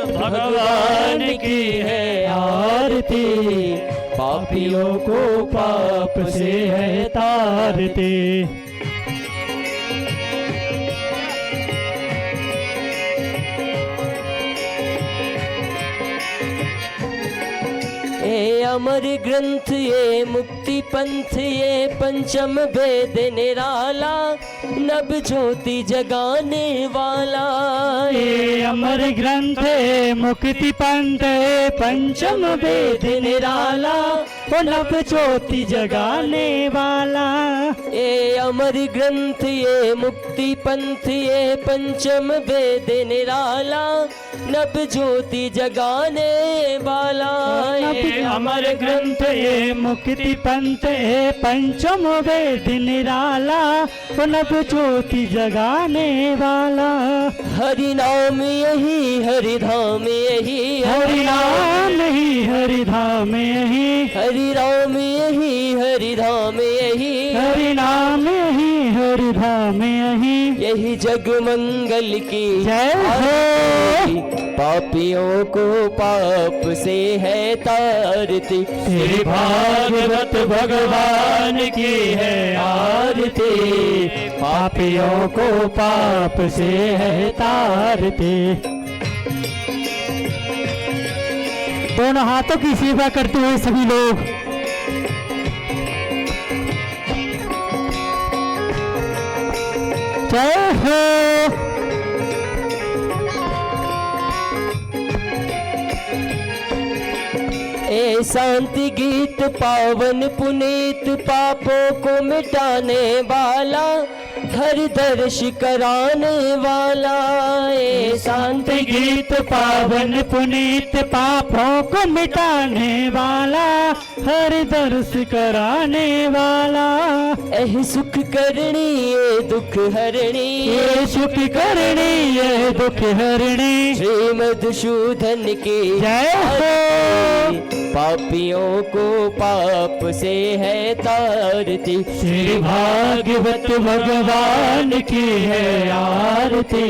भगवान की है आरती, पापियों को पाप से है तारते। ये अमर ग्रंथ ये मुक्ति पंथ ये पंचम वेद निराला, नभ ज्योति जगाने वाला। ये अमर ग्रंथ है मुक्ति पंथ है पंचम वेद निराला, वो नभ ज्योति जगाने वाला। ये अमर ग्रंथ ये मुक्ति पंथ ये पंचम वेद निराला, नभ ज्योति जगाने वाला। ये अमर ग्रंथ ये मुक्ति पंथ है पंचम वेद निराला, वो नभ ज्योति जगाने वाला। हरि नाम यही हरि धाम यही, हरि नाम ही हरि धाम यही, हरि राम यही हरि धाम यही, हरि नाम ही हरि धाम यही। यही जग मंगल की जय हो। पापियों को पाप से है तारती, श्री भागवत भगवान की है आरती, पापियों को पाप से है तारती। दोनों हाथों की सेवा करते हुए सभी लोग जय हो। ए शांति गीत पावन पुनीत पापों को मिटाने वाला, हर दर्श कराने वाला। ए शांति गीत पावन पुनीत पापों को मिटाने वाला, हर दर्श कराने वाला। एह सुख करणी ये दुख हरणी, ये सुख करणी ये दुख हरणी, श्री मधुसूदन की जय हो। पापियों को पाप से है तारती, श्री भागवत भगवान की है आरती,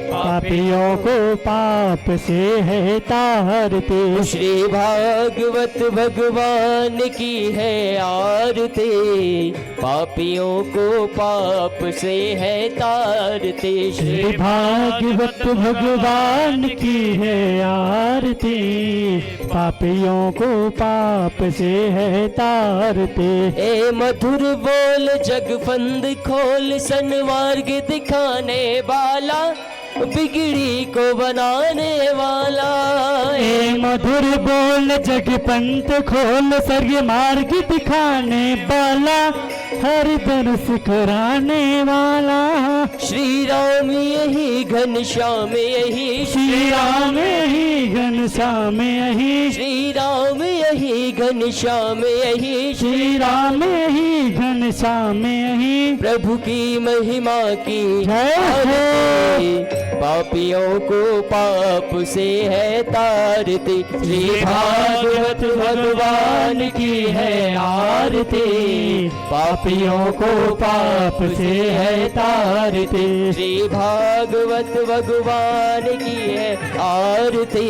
पापियों को पाप से है तारती। श्री भागवत भगवान की है आरती, पापियों को पाप से है तारती। श्री भागवत भगवान की है आरती, पापियों को पाप से है तारते। ए मधुर बोल जगफंद खोल, सन्मार्ग दिखाने वाला, बिगड़ी को बनाने वाला। ए मधुर बोल जगपंथ खोल, स्वर्ग मार्ग दिखाने वाला, हर दर्श कराने वाला। श्री राम यही घनश्याम यही, श्री राम यही घनश्याम यही, श्री राम यही घनश्याम यही, श्री राम यही घनश्याम यही। प्रभु की महिमा की जय हो। पापियों को पाप से है तारती, श्री भागवत भगवान की है आरती, पापियों को पाप से है तारती। श्री भागवत भगवान की है आरती,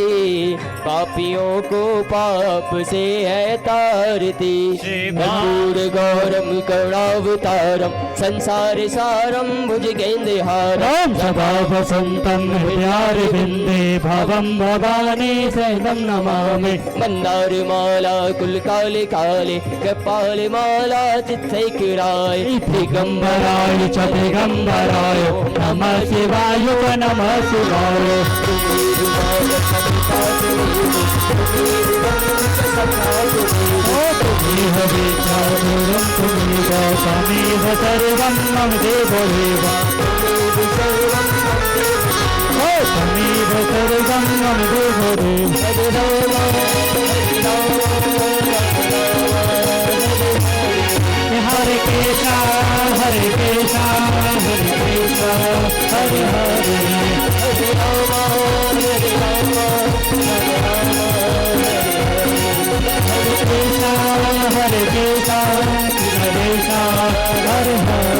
पापियों को पाप से है तारती। कर्पूर गौरम करुणावतारम, संसार सारम भुजगेन्द्रहारम, सदा वसंतम हृदयारविंदे भवम भवानी सहितं नमामि। मंदार माला कुलकाले काले, कपाल माला चित्तैकिराय, दिगंबराय च दिगंबराय, नमः शिवाय नमः शिवाय। तुमेव विद्याधरं तुमेव त्वमेव सर्वं मम देवो देव, त्वमेव सर्वं मम देवो देव। हरे कृष्णा हरे कृष्णा हरे कृष्णा हरे हरे, हरे राम हरे राम हरे राम हरे कृष्णा हरे कृष्णा हरे कृष्णा हरे हरे।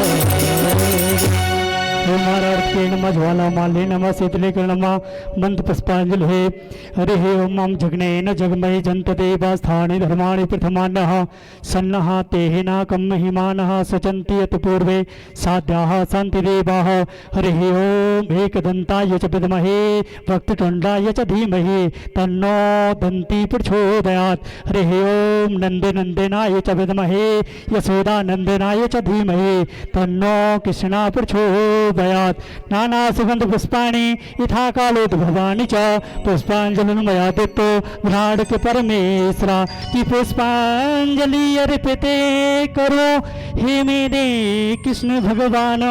के नमः ज्वाला माले नमः शीतले के नमः मंत्र पुष्पांजलि हे हरे ओम मम जग्नेन जगमहि जंत देवास्थानि धर्माणि प्रथमान्यः सन्नः तेहि नाकं महिमानः सचन्ति यत् पूर्वे साध्याः सन्ति देवाः हरे ओम एकदन्ताय च विद्महे वक्रतुण्डाय च धीमहि तन्नो दन्ती प्रचोदयात् हरे ओम नन्दनन्दनाय च विद्महे यशोदानन्दनाय च धीमहि तन्नो कृष्णा प्रचोदयात् नाना सुगंध पुष्पाणि यथा कालोद्भवानि च पुष्पांजलिं मया दत्तो घ्राणक परमेश्वरा की पुष्पांजलि अर्पिते करो हे मेरे कृष्ण भगवान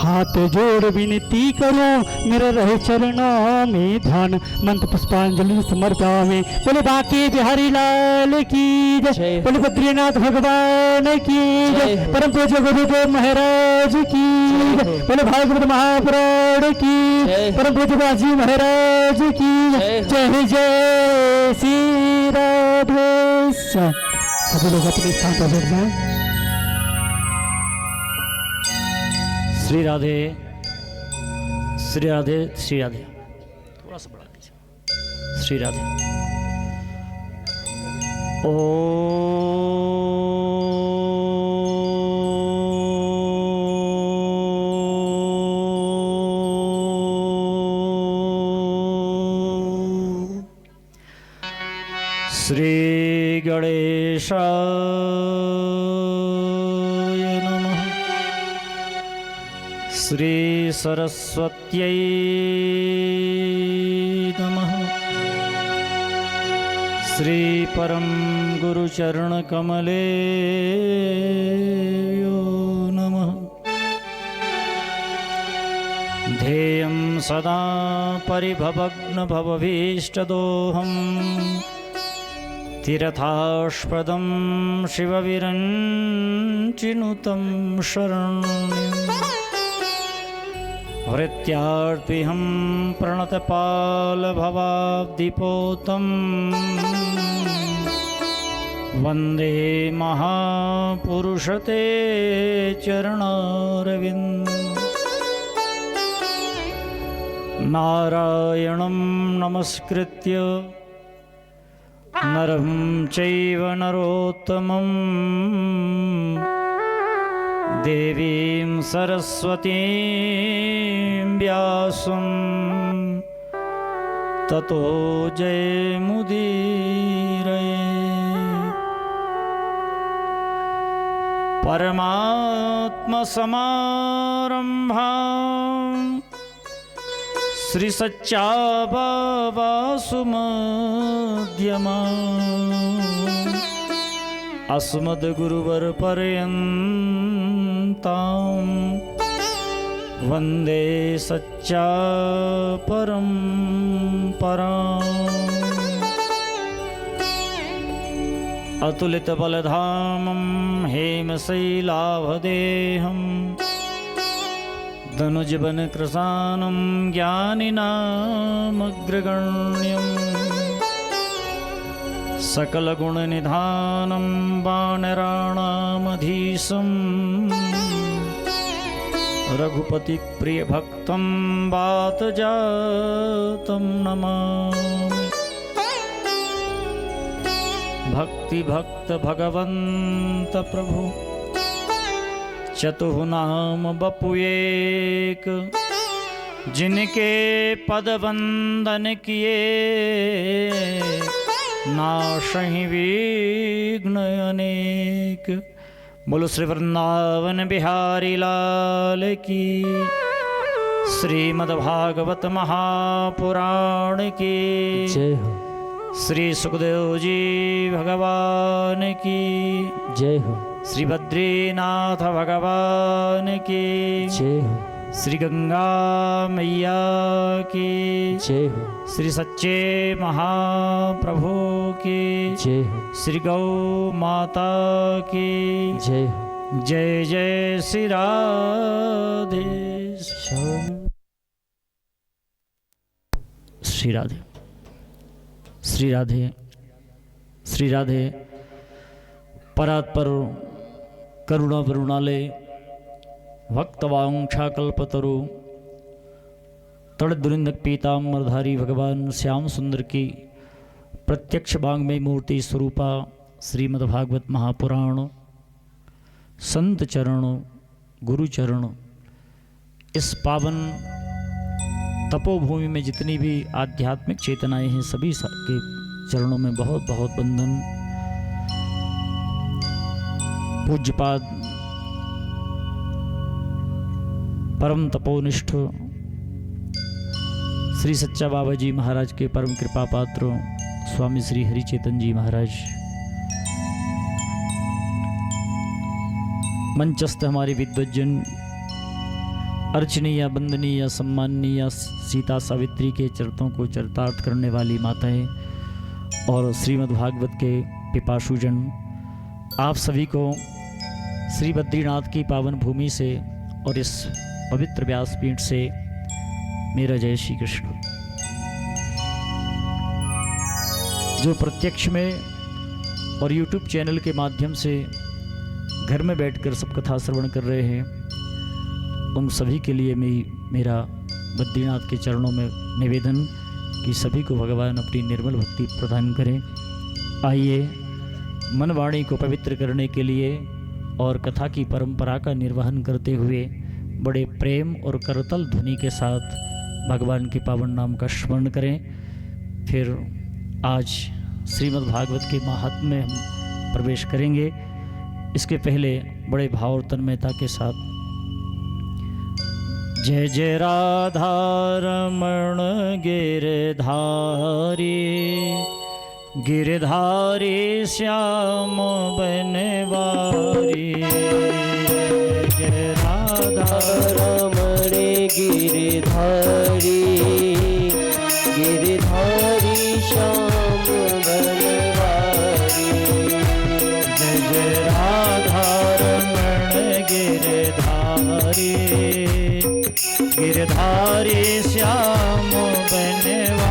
हाथ जोड़ विनती करो मेरे रहे चरणों में ध्यान मंत्र पुष्पांजलि समर्पयामि बोले बाकी बिहारी लाल की जय बोले बद्रीनाथ भगवान की जय परम पूज्य गुरुदेव महाराज की जय बोले भागवत महापुराण की परम पूज्य बाजी महाराज की जय जय श्री राधे। सभी लोग अपने स्थान पर बैठ जाएं। श्री राधे श्री राधे श्री राधे थोड़ा सा बढ़ा दीजिए श्री राधे। श्री गणेशाय नमः। श्री सरस्वत्यै नमः। श्री परम गुरुचरण कमले नमः। ध्येयं सदा परिभवग्न भवभीष्टदोहम् तीर्थास्पदं शिवविरञ्चिनुतं शरण्यम् वृत्यार्तिहं प्रणतपालभवाब्धिपोतं वन्दे महापुरुषते चरणारविन्दम् नारायणं नमस्कृत्य नरं चैव नरोत्तमं देवीं सरस्वतीं व्यासं ततो जयमुदीरये। परमात्मसमारम्भां श्री सच्चाबाबासुमध्यमा अस्मद्गुरुवरपर्यन्तां वन्दे सच्चा परम्पराम्। अतुलितबलधामं हेमशैलाभदेहम् धनुजवनकृशानं ज्ञानिनामग्रगण्यं सकलगुणनिधानं वानराणामधीशं रघुपतिप्रियभक्तं वातजातं नमामि। भक्तिभक्त भगवन्त प्रभु चतुः नाम बपु एक, जिनके पद वंदन किए नाशहि विघ्न अनेक। बोलो श्री वृंदावन बिहारी लाल की, श्रीमद्भागवत महापुराण की जय हो। श्री सुखदेव जी भगवान की जय हो। श्री बद्रीनाथ भगवान की जय हो। श्री गंगा मैया की जय हो। श्री सच्चे महाप्रभु की जय हो। श्री गौ माता की जय हो। जय जय श्री राधे। श्री राधे श्री राधे श्री राधे। परात्पर करुणा वरुणालय भक्तवांछा कल्पतरु तड़दुरिंदक पीताम्बरधारी भगवान श्याम सुंदर की प्रत्यक्ष वांग्मय मूर्ति स्वरूपा श्रीमद्भागवत महापुराण, संत चरण, गुरु चरण, इस पावन तपोभूमि में जितनी भी आध्यात्मिक चेतनाएं हैं सभी के चरणों में बहुत बहुत वंदन। पूज्यपाद परम तपोनिष्ठ श्री सच्चा बाबा जी महाराज के परम कृपा पात्र स्वामी श्री हरिचेतन जी महाराज, मंचस्थ हमारे विद्वज्जन, अर्चनीय, वंदनीय, सम्माननीय सीता सावित्री के चरित्रों को चरितार्थ करने वाली माताएं और श्रीमद्भागवत के पिपाशुजन, आप सभी को श्री बद्रीनाथ की पावन भूमि से और इस पवित्र व्यासपीठ से मेरा जय श्री कृष्ण। जो प्रत्यक्ष में और YouTube चैनल के माध्यम से घर में बैठकर सब कथा श्रवण कर रहे हैं, उन सभी के लिए मेरा बद्रीनाथ के चरणों में निवेदन कि सभी को भगवान अपनी निर्मल भक्ति प्रदान करें। आइए मन वाणी को पवित्र करने के लिए और कथा की परंपरा का निर्वहन करते हुए बड़े प्रेम और करतल ध्वनि के साथ भगवान के पावन नाम का स्मरण करें। फिर आज श्रीमद् भागवत के महात्म्य में हम प्रवेश करेंगे। इसके पहले बड़े भाव और तन्मयता के साथ जय जय राधा रमण गिरधारी, गिरधारी श्याम बनवारी। जय राधा रमण गिरधारी, गिरधारी श्याम बनवारी। जय जय राधा रमण गिरधारी, गिरधारी श्याम बनवारी।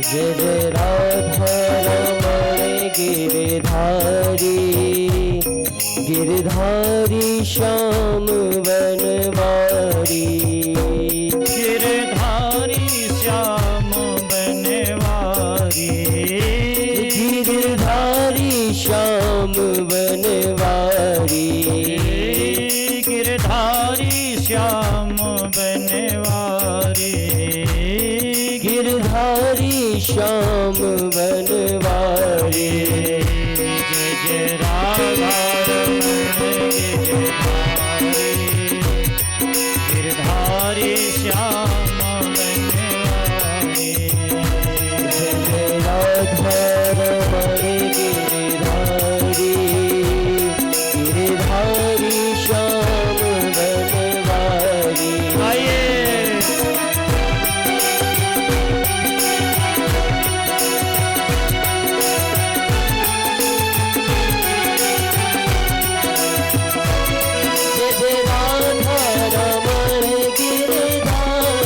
जय जय राधा रमण गिरधारी, गिरधारी श्याम बनवारी। गिरधारी श्याम बनवारी, गिरधारी श्याम बनवारी। गिरधारी श्याम बनवारी, गिरधारी श्याम बनवारी। जय जय राधा रमण गिरधारी, गिरधारी श्याम बनवारी। जय जय राधा रमण गिरधारी, गिरधारी श्याम बनवारी। आइए जय जय राधा रमण गिरधारी,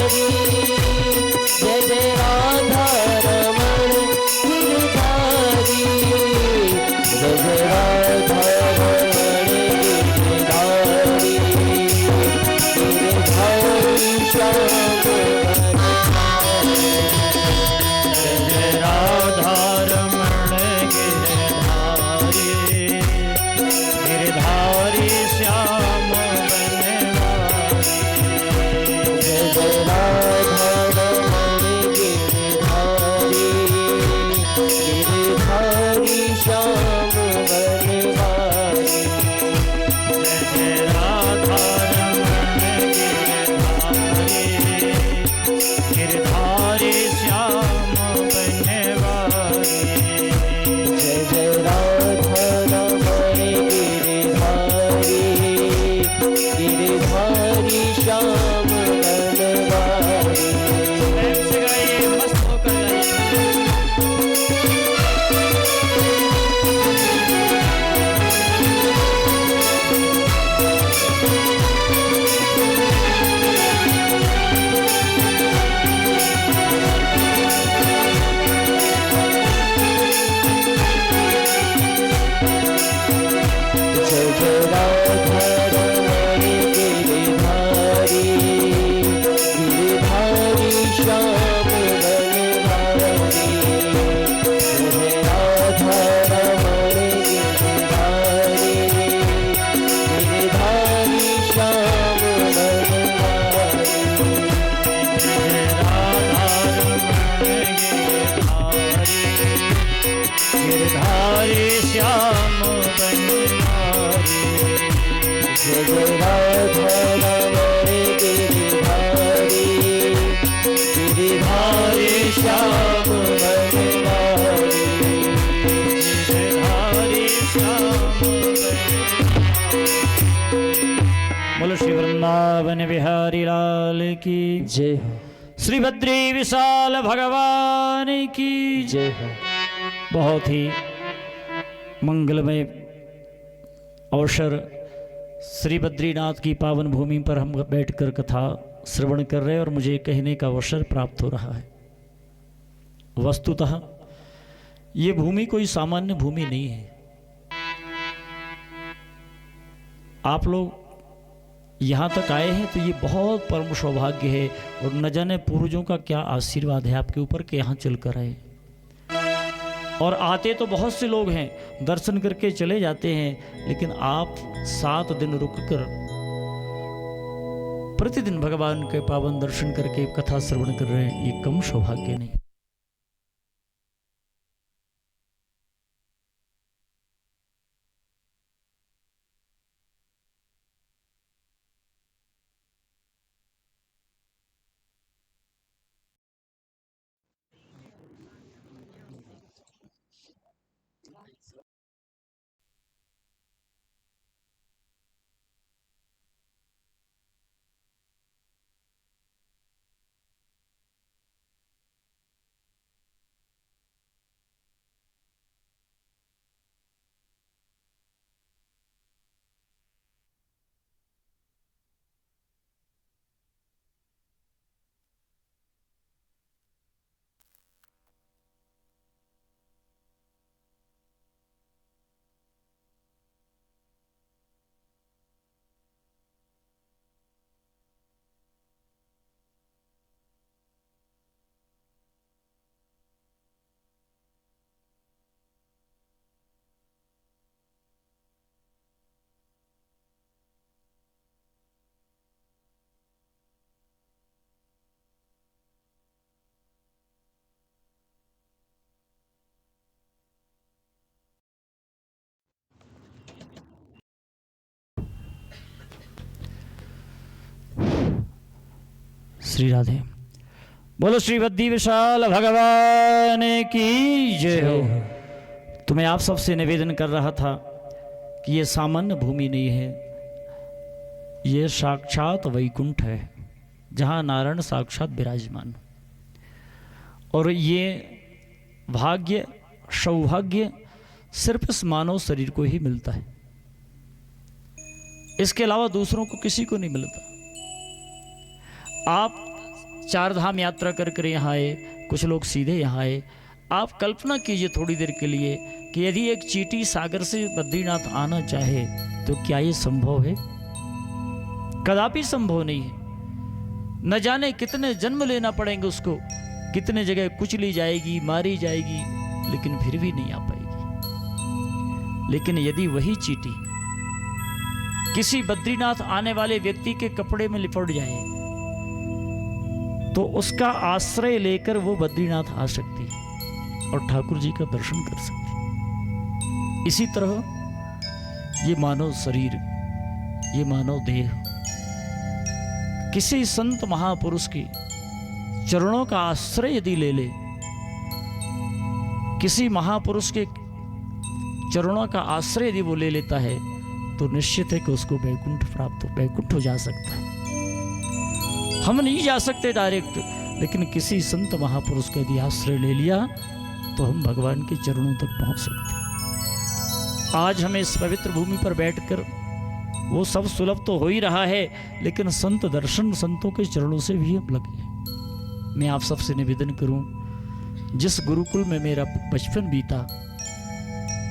वृंदावन बिहारी लाल की जय हो, श्री बद्री विशाल भगवान की जय हो। बहुत ही मंगलमय अवसर श्री बद्रीनाथ की पावन भूमि पर हम बैठकर कथा श्रवण कर रहे हैं और मुझे कहने का अवसर प्राप्त हो रहा है। वस्तुतः ये भूमि कोई सामान्य भूमि नहीं है। आप लोग यहाँ तक आए हैं तो ये बहुत परम सौभाग्य है और न जाने पूर्वजों का क्या आशीर्वाद है आपके ऊपर कि यहाँ चल कर आए। और आते तो बहुत से लोग हैं, दर्शन करके चले जाते हैं, लेकिन आप 7 दिन रुककर प्रतिदिन भगवान के पावन दर्शन करके कथा श्रवण कर रहे हैं, ये कम सौभाग्य नहीं। श्री राधे। बोलो श्री बद्री विशाल भगवान की जय हो। तो मैं आप सबसे निवेदन कर रहा था कि ये सामान्य भूमि नहीं है, ये साक्षात वैकुंठ है जहाँ नारायण साक्षात विराजमान। और ये भाग्य सौभाग्य सिर्फ इस मानव शरीर को ही मिलता है, इसके अलावा दूसरों को किसी को नहीं मिलता। आप 4 धाम यात्रा कर कर यहाँ आए, कुछ लोग सीधे यहाँ आए। आप कल्पना कीजिए थोड़ी देर के लिए कि यदि एक चींटी सागर से बद्रीनाथ आना चाहे तो क्या ये संभव है? कदापि संभव नहीं है। न जाने कितने जन्म लेना पड़ेंगे उसको, कितने जगह कुचली जाएगी, मारी जाएगी, लेकिन फिर भी नहीं आ पाएगी। लेकिन यदि वही चींटी किसी बद्रीनाथ आने वाले व्यक्ति के कपड़े में लिपट जाए तो उसका आश्रय लेकर वो बद्रीनाथ आ सकती है और ठाकुर जी का दर्शन कर सकती है। इसी तरह ये मानव शरीर, ये मानव देह किसी संत महापुरुष के चरणों का आश्रय यदि ले ले, किसी महापुरुष के चरणों का आश्रय यदि वो ले लेता है तो निश्चित है कि उसको वैकुंठ प्राप्त हो, वैकुंठ हो जा सकता है। हम नहीं जा सकते डायरेक्ट, लेकिन किसी संत महापुरुष का यदि आश्रय ले लिया तो हम भगवान के चरणों तक पहुंच सकते हैं। आज हमें इस पवित्र भूमि पर बैठकर वो सब सुलभ तो हो ही रहा है, लेकिन संत दर्शन, संतों के चरणों से भी हम लगे। मैं आप सबसे निवेदन करूं, जिस गुरुकुल में मेरा बचपन बीता,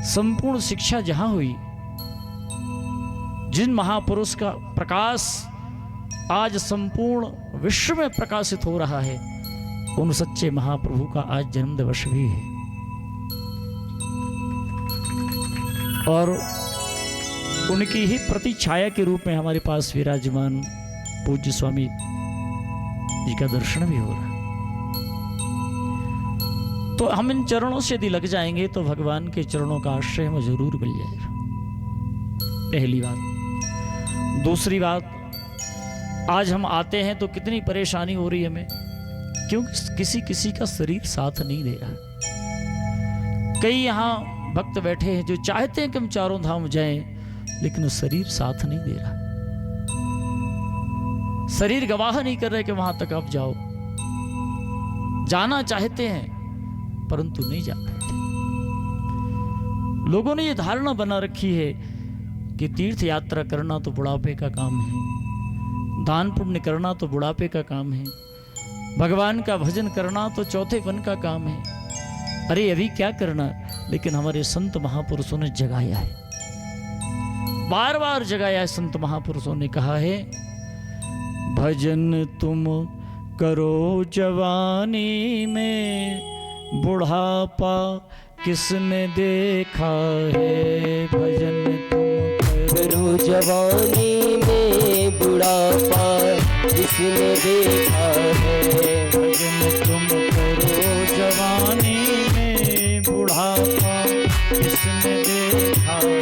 संपूर्ण शिक्षा जहां हुई, जिन महापुरुष का प्रकाश आज संपूर्ण विश्व में प्रकाशित हो रहा है, उन सच्चे महाप्रभु का आज जन्म दिवस भी है। और उनकी ही प्रति छाया के रूप में हमारे पास विराजमान पूज्य स्वामी जी का दर्शन भी हो रहा है। तो हम इन चरणों से यदि लग जाएंगे तो भगवान के चरणों का आश्रय हमें जरूर मिल जाएगा। पहली बात। दूसरी बात, आज हम आते हैं तो कितनी परेशानी हो रही है हमें, क्योंकि किसी किसी का शरीर साथ नहीं दे रहा। कई यहाँ भक्त बैठे हैं जो चाहते हैं कि हम चारों धाम जाएं, लेकिन शरीर साथ नहीं दे रहा। शरीर गवाह नहीं कर रहे कि वहां तक आप जाओ। जाना चाहते हैं परंतु नहीं जा पाते। लोगों ने ये धारणा बना रखी है कि तीर्थ यात्रा करना तो बुढ़ापे का काम है, दान पुण्य करना तो बुढ़ापे का काम है, भगवान का भजन करना तो चौथेपन का काम है। अरे अभी क्या करना, लेकिन हमारे संत महापुरुषों ने जगाया है, बार बार जगाया है। संत महापुरुषों ने कहा है, भजन तुम करो जवानी में, बुढ़ापा किसने देखा है। भजन तुम करो जवानी में, बुढ़ापा किसने देखा है। भजन तुम करो जवानी में, बुढ़ापा किसने देखा है।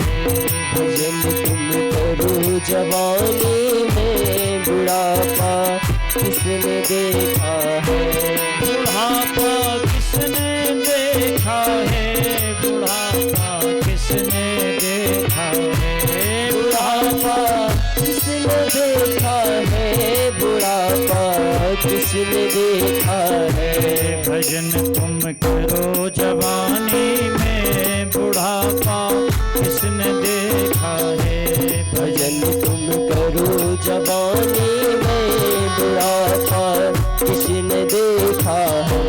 भजन तुम करो जवानी में, बुढ़ापा किसने देखा है। बुढ़ापा किसने देखा है, बुढ़ापा किसने देखा है। बुढ़ापा किसने देखा है, बुढ़ापा किसने देखा है। भजन तुम करो जवानी में, बुढ़ापा किसने देखा है। भजन तुम करो जवानी में, बुढ़ापा किसने देखा है।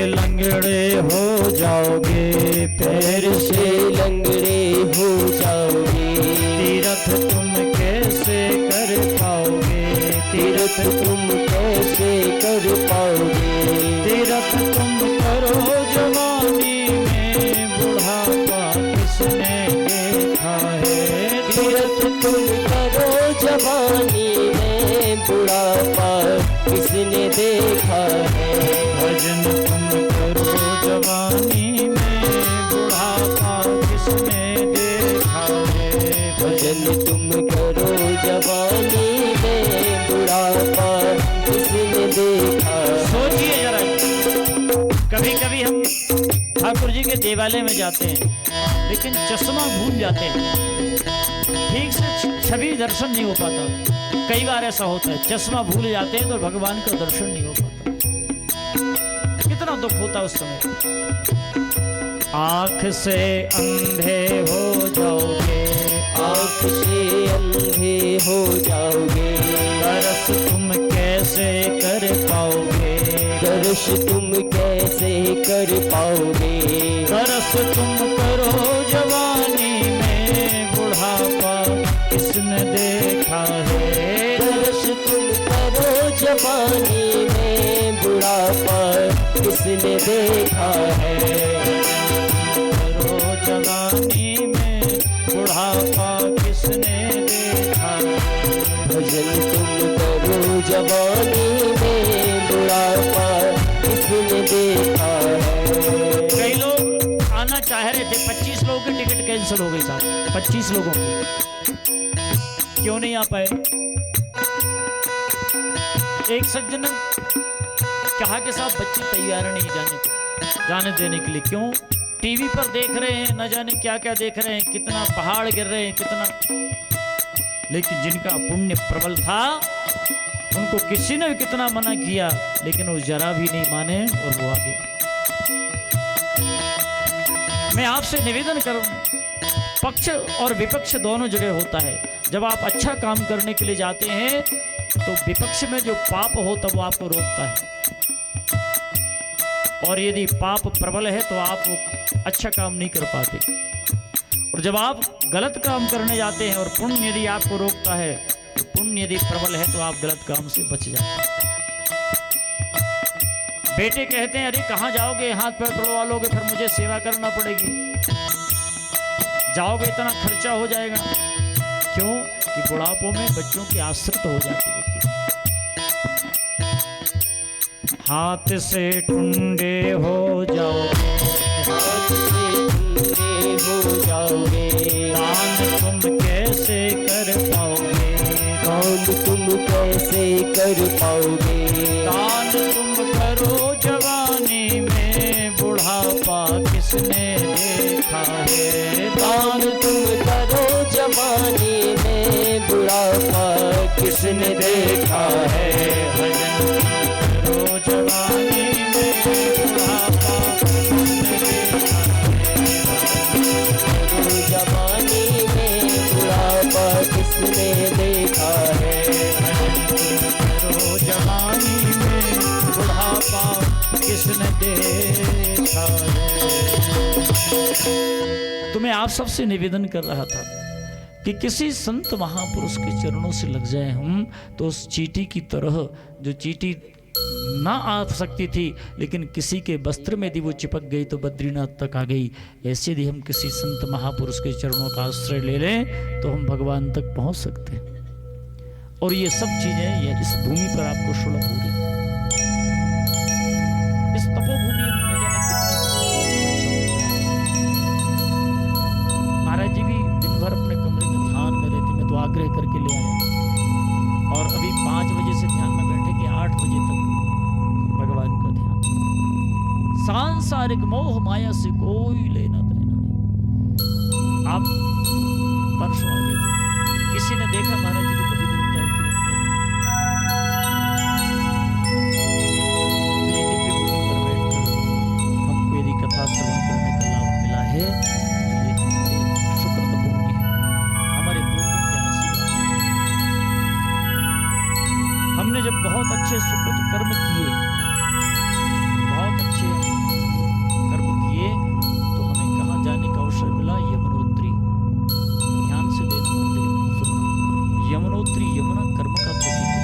लंगड़े हो जाओगे, पैर से लंगड़े हो जाओगे। तीरथ तुम कैसे कर पाओगे। तीरथ तुम कैसे कर पाओगे। तीरथ तुम करो जवानी में, बुढ़ापा किसने देखा है। तीरथ तुम करो जवानी में, बुढ़ापा किसने देखा है। भजन तुम करो जवानी में, बुढ़ापा किसने देखा है। भजन तुम करो जवानी में, बुढ़ापा किसने देखा है। सोचिए जरा, कभी कभी हम ठाकुर जी के देवालय में जाते हैं लेकिन चश्मा भूल जाते हैं, ठीक से छवि दर्शन नहीं हो पाता। कई बार ऐसा होता है, चश्मा भूल जाते हैं तो भगवान का दर्शन नहीं हो पाता। कितना दुख होता है उस समय। आंख से अंधे हो जाओगे, आँख से अंधे हो जाओगे। दर्श तुम कैसे कर पाओगे। दर्श तुम कैसे कर पाओगे। दर्श तुम करो जवानी में, बुढ़ापा किसने देखा है। दर्श तुम करो जवानी में, बुढ़ापा किसने देखा है। करो जवानी में, बुढ़ापा किसने देखा है। भजन तुम करो जवानी में, बुढ़ापा किसने देखा है। कई लोग आना चाह रहे थे, 25 लोगों की टिकट कैंसिल हो गई साहब। 25 लोगों की क्यों नहीं आ पाए। एक सज्जन कहा कि साहब बच्चे तैयार नहीं जाने देने के लिए। क्यों? टीवी पर देख रहे हैं, न जाने क्या क्या देख रहे हैं, कितना पहाड़ गिर रहे हैं, कितना। लेकिन जिनका पुण्य प्रबल था उनको किसी ने भी कितना मना किया, लेकिन वो जरा भी नहीं माने और वो आगे। मैं आपसे निवेदन करूं, पक्ष और विपक्ष दोनों जगह होता है। जब आप अच्छा काम करने के लिए जाते हैं तो विपक्ष में जो पाप होता वो आपको रोकता है, और यदि पाप प्रबल है तो आप वो अच्छा काम नहीं कर पाते। और जब आप गलत काम करने जाते हैं और पुण्य यदि आपको रोकता है, तो पुण्य यदि प्रबल है तो आप गलत काम से बच जाते हैं। बेटे कहते हैं, अरे कहाँ जाओगे, हाथ पैर तोड़वा लोगे, फिर मुझे सेवा करना पड़ेगी, जाओगे इतना खर्चा हो जाएगा। क्यों? कि बुढ़ापों में बच्चों के आश्रित हो जाते व्यक्ति। हाथ से टुंडे हो जाओगे, हाथ से टुंडे हो जाओगे, दान तुम कैसे कर पाओगे, दान तुम कैसे कर पाओगे, दान तुम करो जवानी में, बुढ़ापा किसने देखा है, दान तुम करो जवानी में, बुढ़ापा किसने देखा है, भजन करो जवानी में, बुढ़ापा किसने देखा है, करो जवानी में, बुढ़ापा किसने देखा है, करो जवानी में, बुढ़ापा किसने देखा है। तो मैं आप सबसे निवेदन कर रहा था कि किसी संत महापुरुष के चरणों से लग जाए हम, तो उस चींटी की तरह, जो चींटी ना आ सकती थी लेकिन किसी के वस्त्र में यदि वो चिपक गई तो बद्रीनाथ तक आ गई, ऐसे यदि हम किसी संत महापुरुष के चरणों का आश्रय ले लें तो हम भगवान तक पहुंच सकते हैं। और ये सब चीजें ये इस भूमि पर आपको सुलभ हो रही, इस तपोभूमि में न जाने कितने महाराज जी भी दिन भर अपने कमरे में ध्यान में रहते, मैं तो आग्रह करके ले आया, और अभी 5 बजे से ध्यान में बैठेंगे 8 बजे तक भगवान का ध्यान। सांसारिक मोह माया से कोई लेना देना नहीं। आप परसों आ गए थे, किसी ने देखा महाराज जी को कभी दूर टाइम हमको यदि कथा श्रवण करने का लाभ मिला है तो ये हमारे सुकृत पुण्य है, हमारे पूर्वजों के आशीर्वाद। हमने जब बहुत अच्छे सुकृत कर्म किए, बहुत अच्छे कर्म किए, तो हमें कहाँ जाने का अवसर मिला? यमुनोत्री। ध्यान से सुनना, यमुनोत्री यमुना कर्म का प्रतीक है।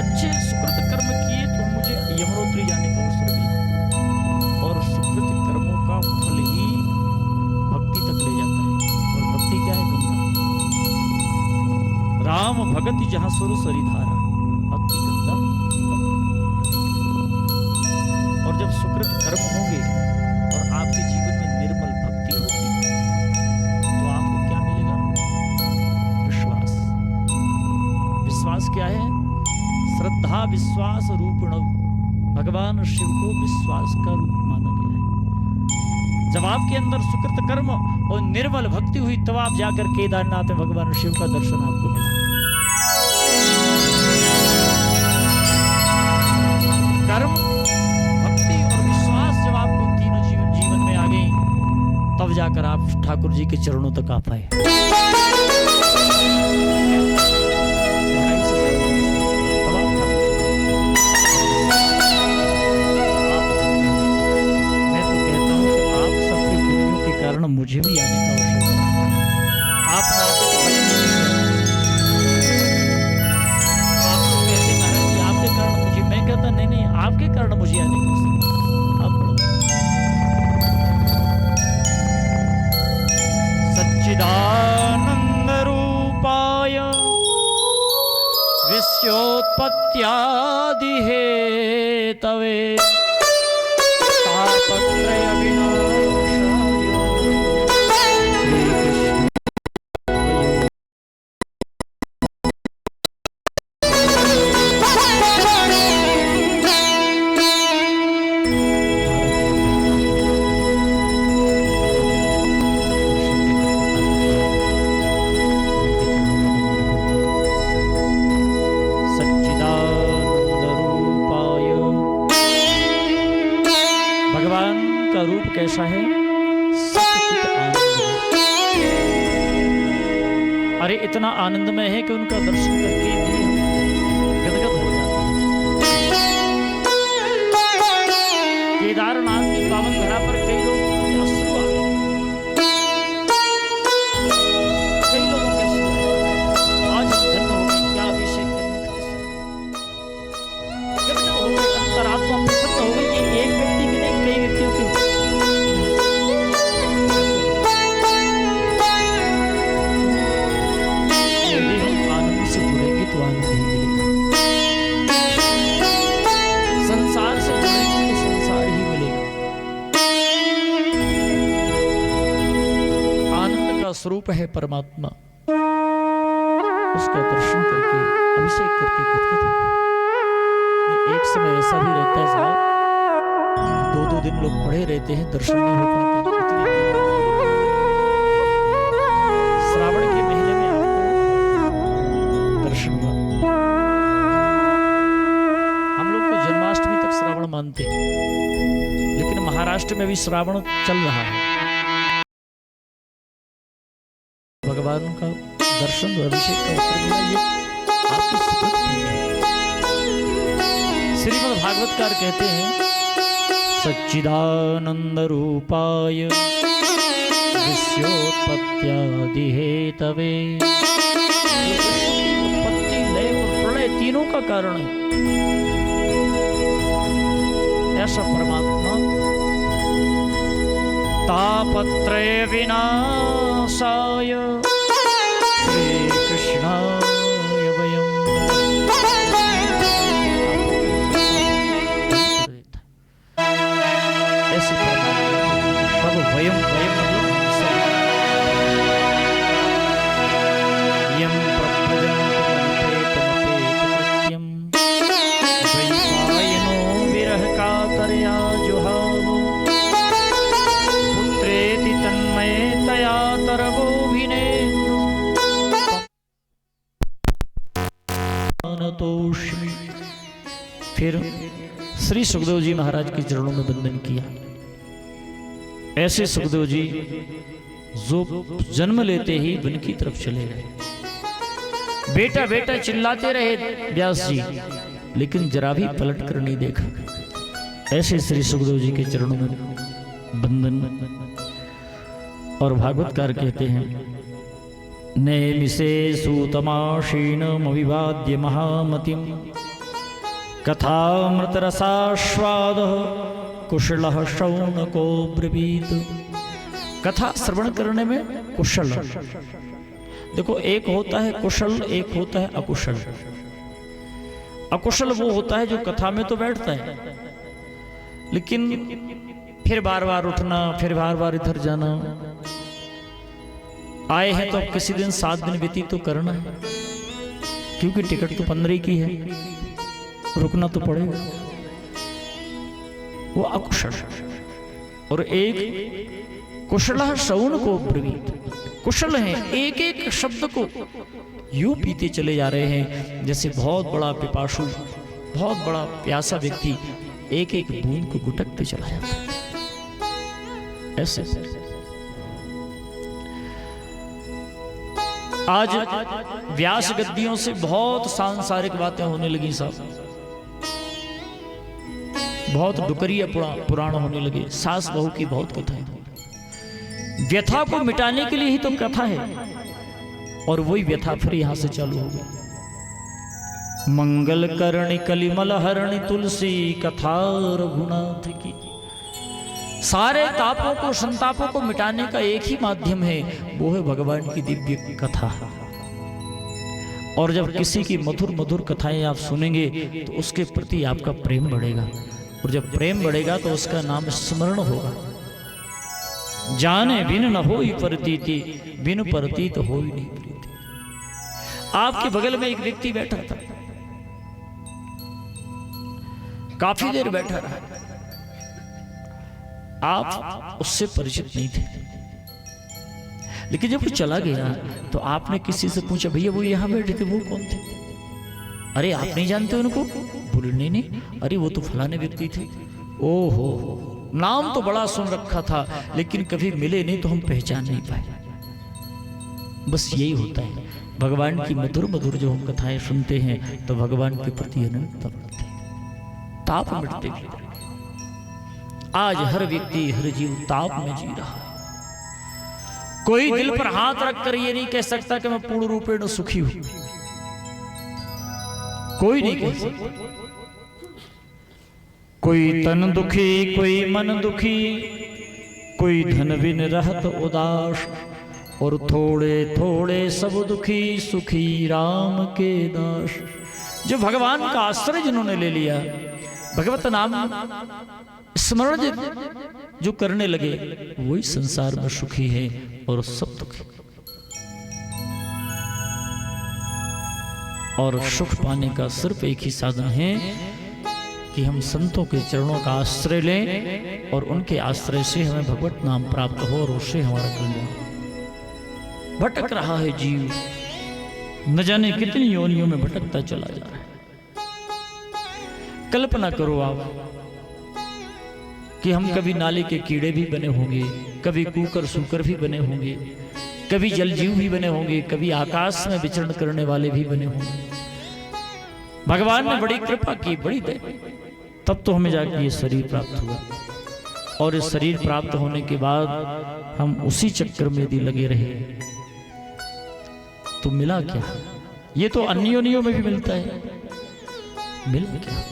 अच्छे सुकृत कर्म किए तो मुझे यमुनोत्री जाने का अवसर मिला, और सुकृत कर्मों का फल ही भक्ति तक ले जाता है। और भक्ति क्या है? गंगा। राम भगति जहाँ सुर सरिधारा, भक्ति गंगा। और जब सुकृत कर्म होंगे और आपके जीवन में निर्मल भक्ति होगी तो आपको क्या मिलेगा? विश्वास। विश्वास क्या है? श्रद्धा विश्वास रूपण, भगवान शिव को विश्वास का रूप माना गया है। जब आपके अंदर सुकृत कर्म और निर्मल भक्ति हुई तब आप जाकर केदारनाथ में भगवान शिव का दर्शन आपको मिला। कर्म, भक्ति और विश्वास जब आपको तीनों जीवन में आ गई तब जाकर आप ठाकुर जी के चरणों तक आ पाए। मुझे भी आने का अवसर मिला। आप ना आते तो भजन नहीं करते। आपको कहते महाराज जी आपके कारण मुझे, मैं कहता नहीं नहीं आपके कारण मुझे आने का अवसर मिला। आप पढ़ो। सच्चिदानंद रूपाय विश्वोत्पत्त्यादि हेतवे तापत्रय विनाशाय कैसा है? सच्चित आनंद। अरे इतना आनंदमय है कि उनका दर्शन करके भी हम गदगद हो जाते हैं। केदारनाथ की पावन धरा पर कई लोगों के अश्रु आ गए, कई लोगों के अश्रु आ गए। आज हम धन्य हो गए, क्या अभिषेक करने का अवसर, गदगद हो गए, अंतरात्मा प्रसन्न हो गई। ये एक व्यक्ति की नहीं, कई व्यक्तियों की। स्वरूप है परमात्मा, उसका दर्शन करके अभिषेक करके गदगद होते। एक समय ऐसा भी रहता है साहब, 2-2 दिन लोग पड़े रहते हैं, दर्शन नहीं हो पाते। श्रावण के महीने में आपको दर्शन हुआ। हम लोग तो जन्माष्टमी तक श्रावण मानते हैं, लेकिन महाराष्ट्र में भी श्रावण चल रहा है। भगवान का दर्शन और अभिषेक का अवसर मिला, ये आपकी सुखद पुण्य है। श्रीमद् भागवतकार कहते हैं, सच्चिदानंद रूपाय विश्वोत्पत्त्यादि हेतवे, उत्पत्ति लय और प्रलय तीनों का कारण है ऐसा परमात्मा। तापत्रय विनाशाय श्री कृष्णाय वयम्। ऐसे सब वयम्, वयम् यं प्रभजन्तं वैपायनो विरह कातरया जुहावो पुत्रेति तन्मयतया तरवोभिनेन्दु तोष्मि। फिर श्री सुखदेव जी महाराज के चरणों में वंदन किया। ऐसे सुखदेव जी जो जन्म लेते ही वन की तरफ चले गए। बेटा बेटा चिल्लाते रहे व्यास जी, लेकिन जरा भी पलट कर नहीं देखा। ऐसे श्री सुखदेव जी के चरणों में वंदन। और भागवतकार कहते हैं, नेमिसे सूतमाशीनमविवाद्य महामतिम कथामृतरसास्वादः कुशलः शौनको ब्रवीत। कथा श्रवण करने में कुशल, देखो एक होता है कुशल, एक होता है अकुशल। अकुशल वो होता है जो कथा में तो बैठता है, लेकिन फिर बार बार उठना, फिर बार बार इधर जाना। आए हैं तो अब किसी दिन 7 दिन व्यतीत तो करना है, क्योंकि टिकट तो 15 की है, रुकना तो पड़ेगा। वो अकुशल। और एक कुशल शौन को ब्रवीत, कुशल है, एक एक शब्द को यूं पीते चले जा रहे हैं जैसे बहुत बड़ा पिपासु, बहुत बड़ा प्यासा व्यक्ति एक एक बूंद को गुटकते चला जाता है। ऐसे आज व्यास गद्दियों से बहुत सांसारिक बातें होने लगी साहब, बहुत डुकरिया पुराण होने लगे। सास बहू की बहुत कथाएं। व्यथा को मिटाने के लिए ही तो कथा है, और वही व्यथा फिर यहां से चालू हो गई। मंगल करणी कलिमल हरणी तुलसी कथा रघुनाथ की। सारे तापों को, संतापों को मिटाने का एक ही माध्यम है, वो है भगवान की दिव्य कथा। और जब किसी की मधुर मधुर कथाएं आप सुनेंगे तो उसके प्रति आपका प्रेम बढ़ेगा, और जब प्रेम बढ़ेगा तो उसका नाम स्मरण होगा। जाने बिन न होई प्रतीति, बिन प्रतीत होई नहीं प्रीति। आपके बगल में एक व्यक्ति बैठा था, काफी देर बैठा रहा, आप उससे परिचित नहीं थे, लेकिन जब वो चला गया तो आपने किसी से पूछा, भैया वो यहां बैठे थे, वो कौन थे? अरे आप नहीं जानते उनको? बोले नहीं, अरे वो तो फलाने व्यक्ति थे। ओहो, नाम तो बड़ा सुन रखा था, लेकिन कभी मिले नहीं तो हम पहचान नहीं पाए। बस यही होता है, भगवान की मधुर मधुर जो हम कथाएं सुनते हैं तो भगवान के प्रति अनंतता बढ़ती है, ताप मिटते भी। आज हर व्यक्ति, हर जीव ताप में जी रहा है। कोई दिल पर हाथ रखकर ये नहीं कह सकता कि मैं पूर्ण रूपेण सुखी हूं, कोई नहीं कह सकता। कोई तन दुखी, कोई मन दुखी, कोई धन बिन रहत उदास, और थोड़े थोड़े सब दुखी, सुखी राम के दास। जो भगवान का आश्रय जिन्होंने ले लिया, भगवत नाम स्मरण जो करने लगे, वही संसार में सुखी है और सब दुखी। और सुख पाने का सिर्फ एक ही साधन है कि हम संतों के चरणों का आश्रय लें और उनके आश्रय से हमें भगवत नाम प्राप्त हो और उससे हमारा कल्याण। भटक रहा है जीव, न जाने कितनी योनियों में भटकता चला जा रहा है। कल्पना करो आप कि हम कभी नाले के कीड़े भी बने होंगे, कभी कूकर सूकर भी बने होंगे, कभी जलजीव भी बने होंगे, कभी आकाश में विचरण करने वाले भी बने होंगे। भगवान ने बड़ी कृपा की, बड़ी दया, तब तो हमें जाके ये शरीर प्राप्त हुआ। और इस शरीर प्राप्त होने के बाद हम उसी चक्कर में यदि लगे रहे तो मिला क्या? ये तो अन्य योनियों में भी मिलता है, मिला क्या?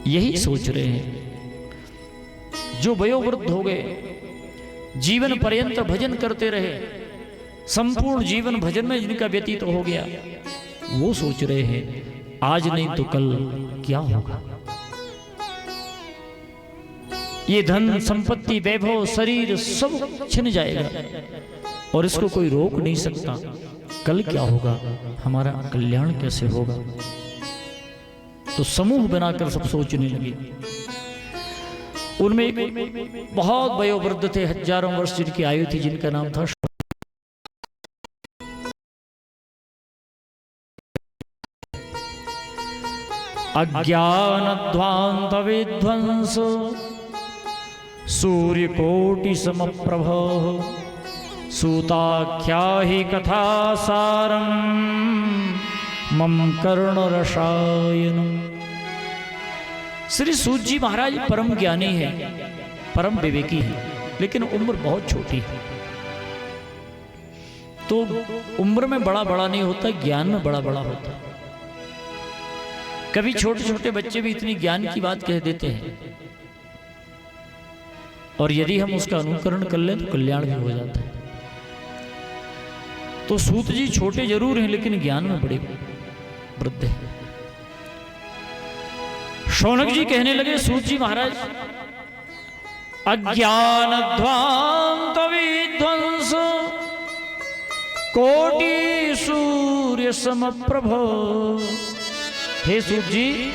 यही सोच रहे हैं जो वयोवृद्ध हो गए, जीवन पर्यंत भजन करते रहे, संपूर्ण जीवन भजन में जिनका व्यतीत हो गया, वो सोच रहे हैं आज नहीं तो कल क्या होगा। ये धन संपत्ति वैभव शरीर सब छिन जाएगा और इसको कोई रोक नहीं सकता। कल क्या होगा, हमारा कल्याण कैसे होगा? तो समूह बनाकर सब सोचने लगे। उनमें एक बहुत वयोवृद्ध थे, हजारों वर्ष जिनकी आयु थी, जिनका नाम था अज्ञानध्वांत विध्वंस सूर्यकोटि समप्रभ सूताख्या हि कथा सारम मम कर्ण रसायनम। श्री सूत जी महाराज परम ज्ञानी है, परम विवेकी है, लेकिन उम्र बहुत छोटी है। तो उम्र में बड़ा बड़ा नहीं होता, ज्ञान में बड़ा बड़ा होता है। कभी छोटे छोटे बच्चे भी इतनी ज्ञान की बात कह देते हैं और यदि हम उसका अनुकरण कर लें तो कल्याण भी हो जाता है। तो सूत जी छोटे जरूर हैं लेकिन ज्ञान में बड़े वृद्ध हैं। शौनक जी कहने लगे, सूत जी महाराज, अज्ञान ध्वांत विध्वंस कोटि सूर्य समप्रभ। हे सूत जी,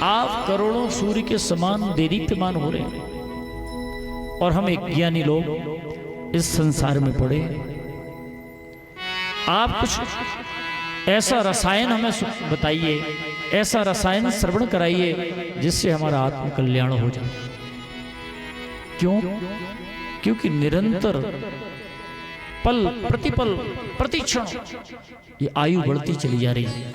आप करोड़ों सूर्य के समान देदीप्यमान हो रहे हैं और हम एक ज्ञानी लोग इस संसार में पड़े। आप कुछ ऐसा रसायन हमें बताइए, ऐसा रसायन श्रवण कराइए जिससे हमारा आत्म कल्याण हो जाए। क्यों? क्योंकि निरंतर पल प्रतिपल प्रतिक्षण ये आयु बढ़ती चली जा रही है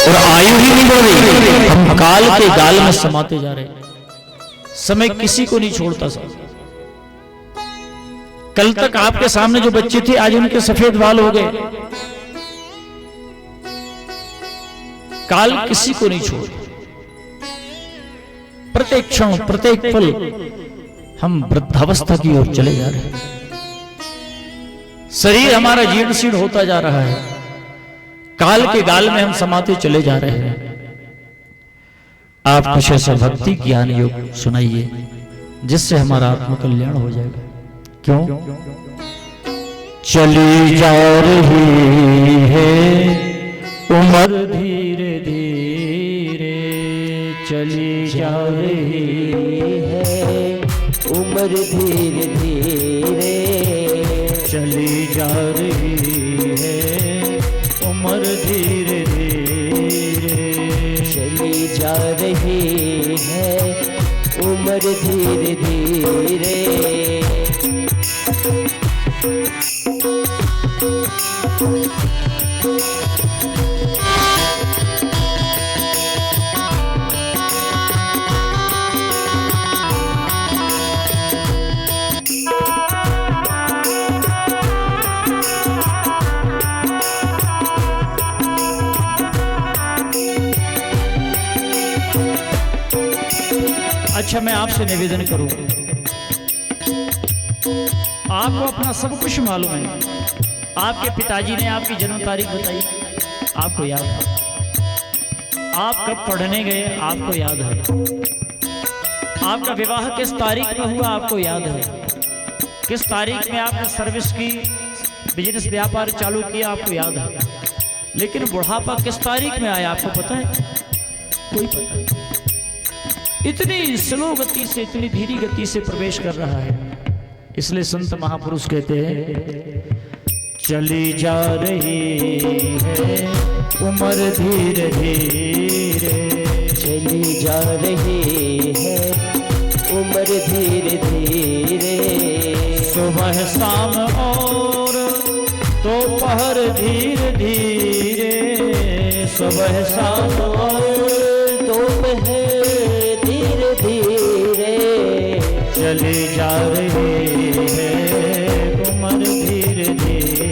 और आयु ही नहीं बढ़ रही, हम काल के गाल में समाते जा रहे हैं। समय किसी को नहीं छोड़ता साहब। कल तक आपके सामने जो बच्चे थे आज उनके सफेद बाल हो गए। काल किसी को नहीं छोड़, प्रत्येक क्षण प्रत्येक पल हम वृद्धावस्था की ओर चले जा रहे हैं। शरीर हमारा जीर्ण शीर्ण होता जा रहा है, काल के गाल में हम समाते चले जा रहे हैं। आप कुछ ऐसा भक्ति ज्ञान योग सुनाइए जिससे हमारा आत्म कल्याण हो जाएगा। क्यों? चली जा रही है उम्र धीरे धीरे, चली जा रही है उम्र धीरे धीरे, चली जा रही है उम्र धीरे धीरे, चली जा रही है उम्र धीरे धीरे। अच्छा, मैं आपसे निवेदन करूं, आपको अपना सब कुछ मालूम है। आपके पिताजी ने आपकी जन्म तारीख बताई, आपको याद है? आप कब पढ़ने गए, आपको याद है? आपका विवाह किस तारीख में हुआ, आपको याद है? किस तारीख में आपने सर्विस की, बिजनेस व्यापार चालू किया, आपको याद है? लेकिन बुढ़ापा किस तारीख में आया आपको पता है? कोई पता नहीं। इतनी स्लो गति से, इतनी धीरी गति से प्रवेश कर रहा है। इसलिए संत महापुरुष कहते हैं, चली जा रही है उम्र धीरे धीरे, चली जा रही है उम्र धीरे धीरे, सुबह शाम और दोपहर धीरे धीरे, सुबह शाम और दोपहर धीरे धीरे, चली जा रही है उम्र धीरे धीरे,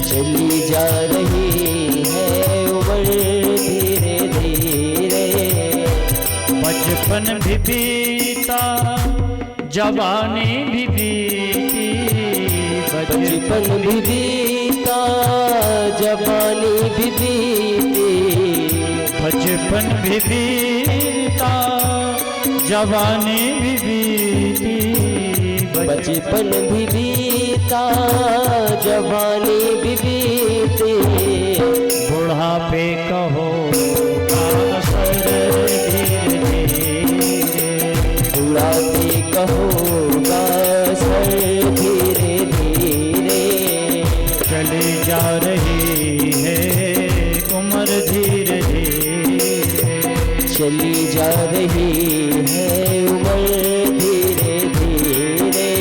चली जा रही है उम्र धीरे धीरे, बचपन भी बीता जवानी भी बीती, बचपन भी बीता जवानी भी बीती, बचपन भी बीता जवानी भी बीती, बचपन भी बीता जवानी भी बीती, बुढ़ापे कहो असर धीरे धीरे, बुढ़ापे कहोगा सर धीरे धीरे, चली जा रही है उम्र धीरे धीरे, चली जा रही है उम्र धीरे धीरे,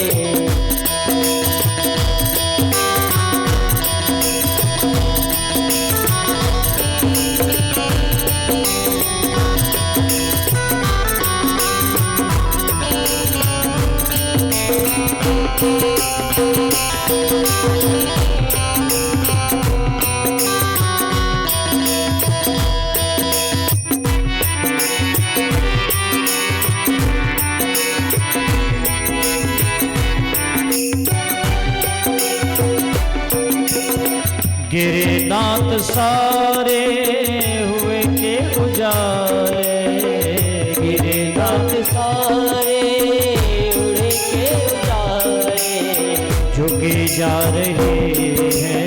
गिरे दांत सारे हुए के उजाले, गिरे दांत सारे उड़े के उजाले, झुकी जा रही है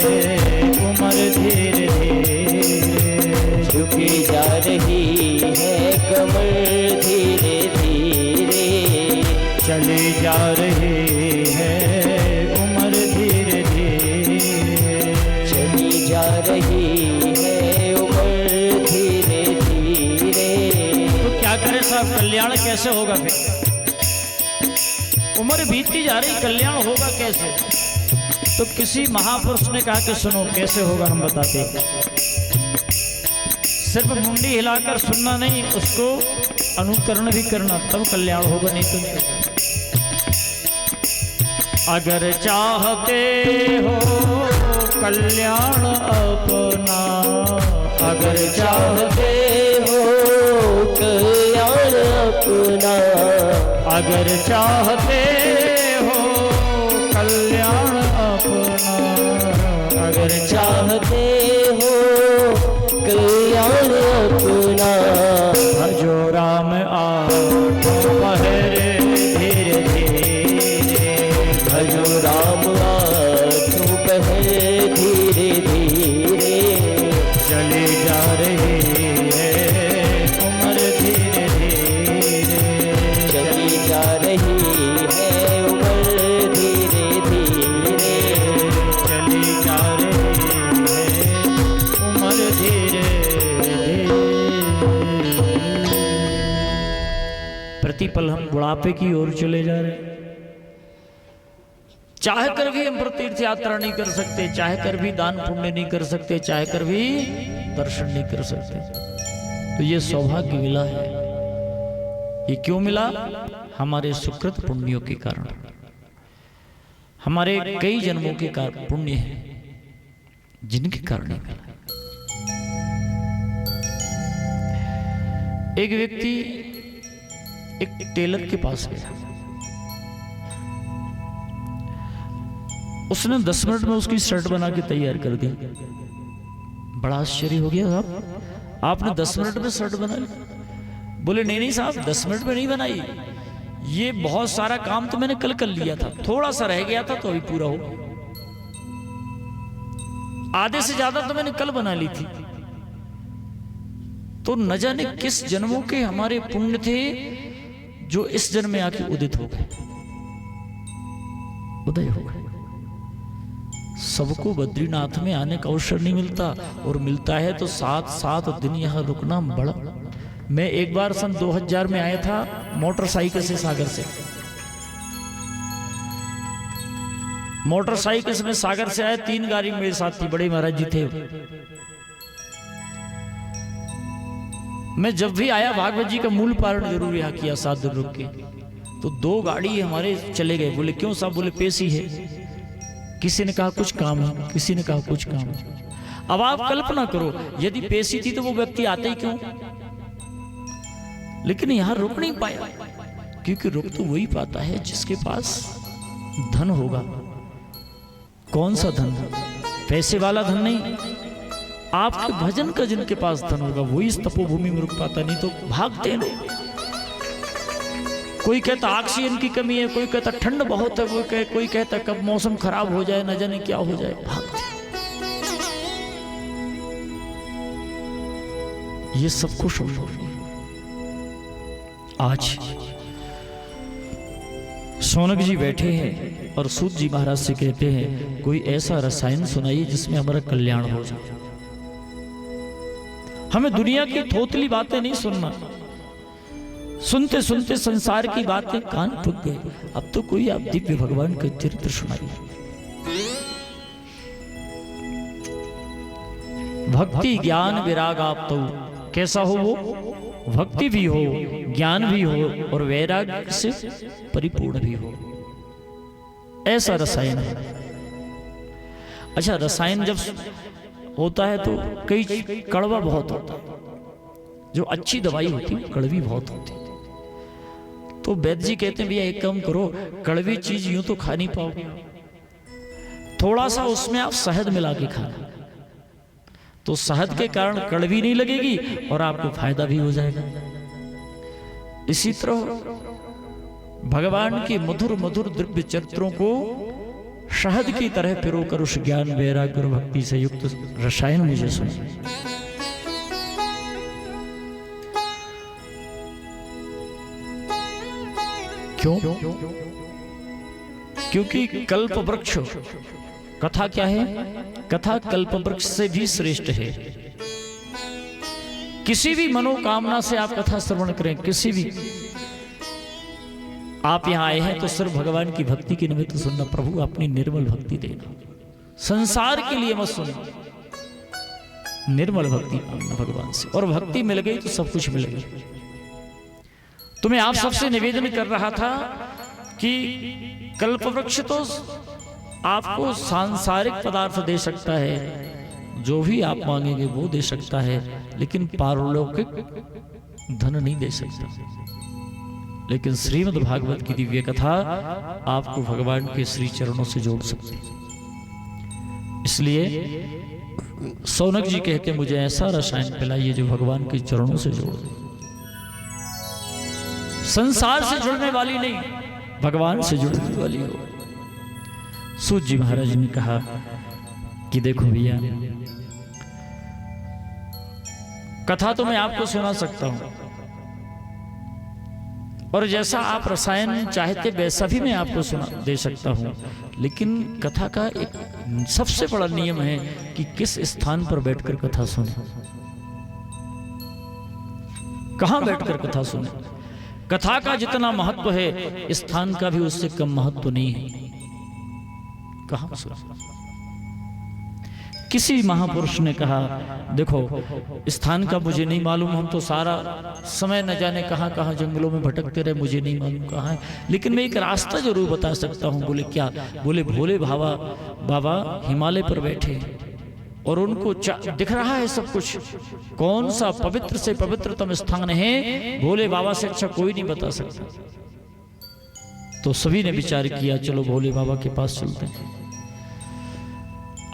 उम्र धीरे धीरे, झुकी जा रही है कमर धीरे धीरे, चली जा रही है उम्र धीरे धीरे, चली जा रही है उम्र धीरे धीरे, तो क्या करे साहब, कल्याण कैसे होगा फिर? उम्र बीतती जा रही, कल्याण होगा कैसे? तो किसी महापुरुष ने कहा कि सुनो कैसे होगा, हम बताते हैं। सिर्फ मुंडी हिलाकर सुनना नहीं, उसको अनुकरण भी करना, तब कल्याण होगा, नहीं तो नहीं। अगर चाहते हो कल्याण अपना, अगर चाहते हो कल्याण अपना, अगर चाहते हो कल्याण अपना, अगर चाहते हो कल्याण अपना, भजो राम आठों पहरे धीरे धीरे, भजो राम आठों पहरे धीरे धीरे, चली जा रही है उम्र धीरे धीरे, चली जा रही है उम्र धीरे धीरे, चली जा रही है उम्र धीरे धीरे। प्रतिपल हम बुढ़ापे की ओर चले जा रहे हैं। चाह कर भी हम तीर्थ यात्रा नहीं कर सकते, चाह कर भी दान पुण्य नहीं कर सकते, चाह कर भी दर्शन नहीं कर सकते। तो ये सौभाग्य मिला है। ये क्यों मिला? हमारे सुकृत पुण्यों के कारण, हमारे कई जन्मों के कारण पुण्य है, जिनके कारण ये मिला। एक व्यक्ति एक टेलर के पास गया, उसने 10 मिनट में उसकी शर्ट बना के तैयार कर दी। बड़ा आश्चर्य हो गया साहब, आपने 10 मिनट में शर्ट बना ली? बोले नहीं नहीं साहब, 10 मिनट में नहीं बनाई, ये बहुत सारा काम तो मैंने कल कर लिया था, थोड़ा सा रह गया था तो अभी पूरा हो। आधे से ज्यादा तो मैंने कल बना ली थी। तो न जाने किस जन्मों के हमारे पुण्य थे जो इस जन्म में आके उदित हो गए, उदय हो गए। सबको बद्रीनाथ में आने का अवसर नहीं मिलता, और मिलता है तो 7 दिन यहां रुकना बड़ा। मैं एक बार सन 2000 में आया था मोटरसाइकिल से, सागर से मोटरसाइकिल में सागर से आए, 3 गाड़ी मेरे साथ थी, बड़े महाराज जी थे। मैं जब भी आया भागवत जी का मूल पारण जरूर यहाँ किया 7 दिन रुक के। तो 2 गाड़ी हमारे चले गए। बोले क्यों साहब? बोले पेशी है। किसी ने कहा कुछ काम है, किसी ने कहा कुछ काम है। अब आप कल्पना करो, यदि पेशी थी तो वो व्यक्ति आते ही क्यों? लेकिन यहां रुक नहीं पाया, क्योंकि रुक तो वही पाता है जिसके पास धन होगा। कौन सा धन? पैसे वाला धन नहीं, आपके भजन का जिनके पास धन होगा वही इस तपोभूमि में रुक पाता, नहीं तो भागते हैं लोग। कोई कहता ऑक्सीजन की कमी है, कोई कहता ठंड बहुत है, कोई कहता कब मौसम खराब हो जाए, न जाने क्या हो जाए, भागते। ये सबको संभव नहीं। आज सोनक जी बैठे हैं और सूत जी महाराज से कहते हैं कोई ऐसा रसायन सुनाइए जिसमें हमारा कल्याण हो जाए। हमें दुनिया की थोतली बातें नहीं सुनना, सुनते सुनते संसार की बातें कान पक गए। अब तो कोई आप दिव्य भगवान के चरित्र सुनाइए। भक्ति ज्ञान विराग आप तो कैसा हो वो? भक्ति भी हो, ज्ञान भी हो और वैराग्य से परिपूर्ण भी हो, ऐसा रसायन है। अच्छा, रसायन जब होता है तो कई कड़वा बहुत होता है। जो अच्छी दवाई होती है कड़वी बहुत होती है। तो वैद्य जी कहते हैं भैया एक काम करो, कड़वी चीज यूं तो खा नहीं पाओगे, थोड़ा सा उसमें आप शहद मिला के खाना, तो शहद के कारण कड़वी नहीं लगेगी और आपको फायदा भी हो जाएगा। इसी तरह भगवान के मधुर मधुर दिव्य चरित्रों को शहद की तरह पिरोकर उस ज्ञान वैराग्य और भक्ति से युक्त रसायन मुझे सुनिए। क्यों? क्योंकि कल्प वृक्ष, कथा क्या है? कथा कल्प वृक्ष से भी श्रेष्ठ है। किसी भी मनोकामना से आप कथा श्रवण करें, किसी भी, आप यहां आए हैं तो सिर्फ भगवान की भक्ति के निमित्त सुनना। प्रभु अपनी निर्मल भक्ति देना, संसार के लिए मत सुनना, निर्मल भक्ति मांगना भगवान से, और भक्ति मिल गई तो सब कुछ मिल गई। तो मैं आप सबसे निवेदन कर रहा था कि कल्पवृक्ष तो आपको सांसारिक पदार्थ दे सकता है, जो भी आप मांगेंगे वो दे सकता है, लेकिन पारलौकिक धन नहीं दे सकता। लेकिन श्रीमद् भागवत की दिव्य कथा आपको भगवान के श्री चरणों से जोड़ सकती है। इसलिए सौनक जी कहते मुझे ऐसा रसायन पिलाइए जो भगवान के चरणों से जोड़ दे, संसार से जुड़ने वाली नहीं, भगवान से जुड़ने वाली हो। सूत जी महाराज ने कहा कि देखो भैया, कथा तो मैं आपको सुना सकता हूं, और जैसा आप रसायन चाहते वैसा भी मैं आपको सुना दे सकता हूं, लेकिन कथा का एक सबसे बड़ा नियम है कि किस स्थान पर बैठकर कथा सुने, कहां बैठकर कथा सुने। कथा का जितना महत्व है, स्थान का भी उससे कम महत्व नहीं है। कहां सुना? किसी महापुरुष ने कहा देखो स्थान का मुझे नहीं मालूम, हम तो सारा समय न जाने कहां कहां जंगलों में भटकते रहे, मुझे नहीं मालूम कहां है, लेकिन मैं एक रास्ता जरूर बता सकता हूं। बोले क्या? बोले भोले बाबा हिमालय पर बैठे और उनको दिख रहा है सब कुछ। कौन सा पवित्र से पवित्रतम स्थान है, भोले बाबा से अच्छा कोई नहीं बता सकता। तो सभी ने विचार किया चलो भोले बाबा के पास चलते हैं।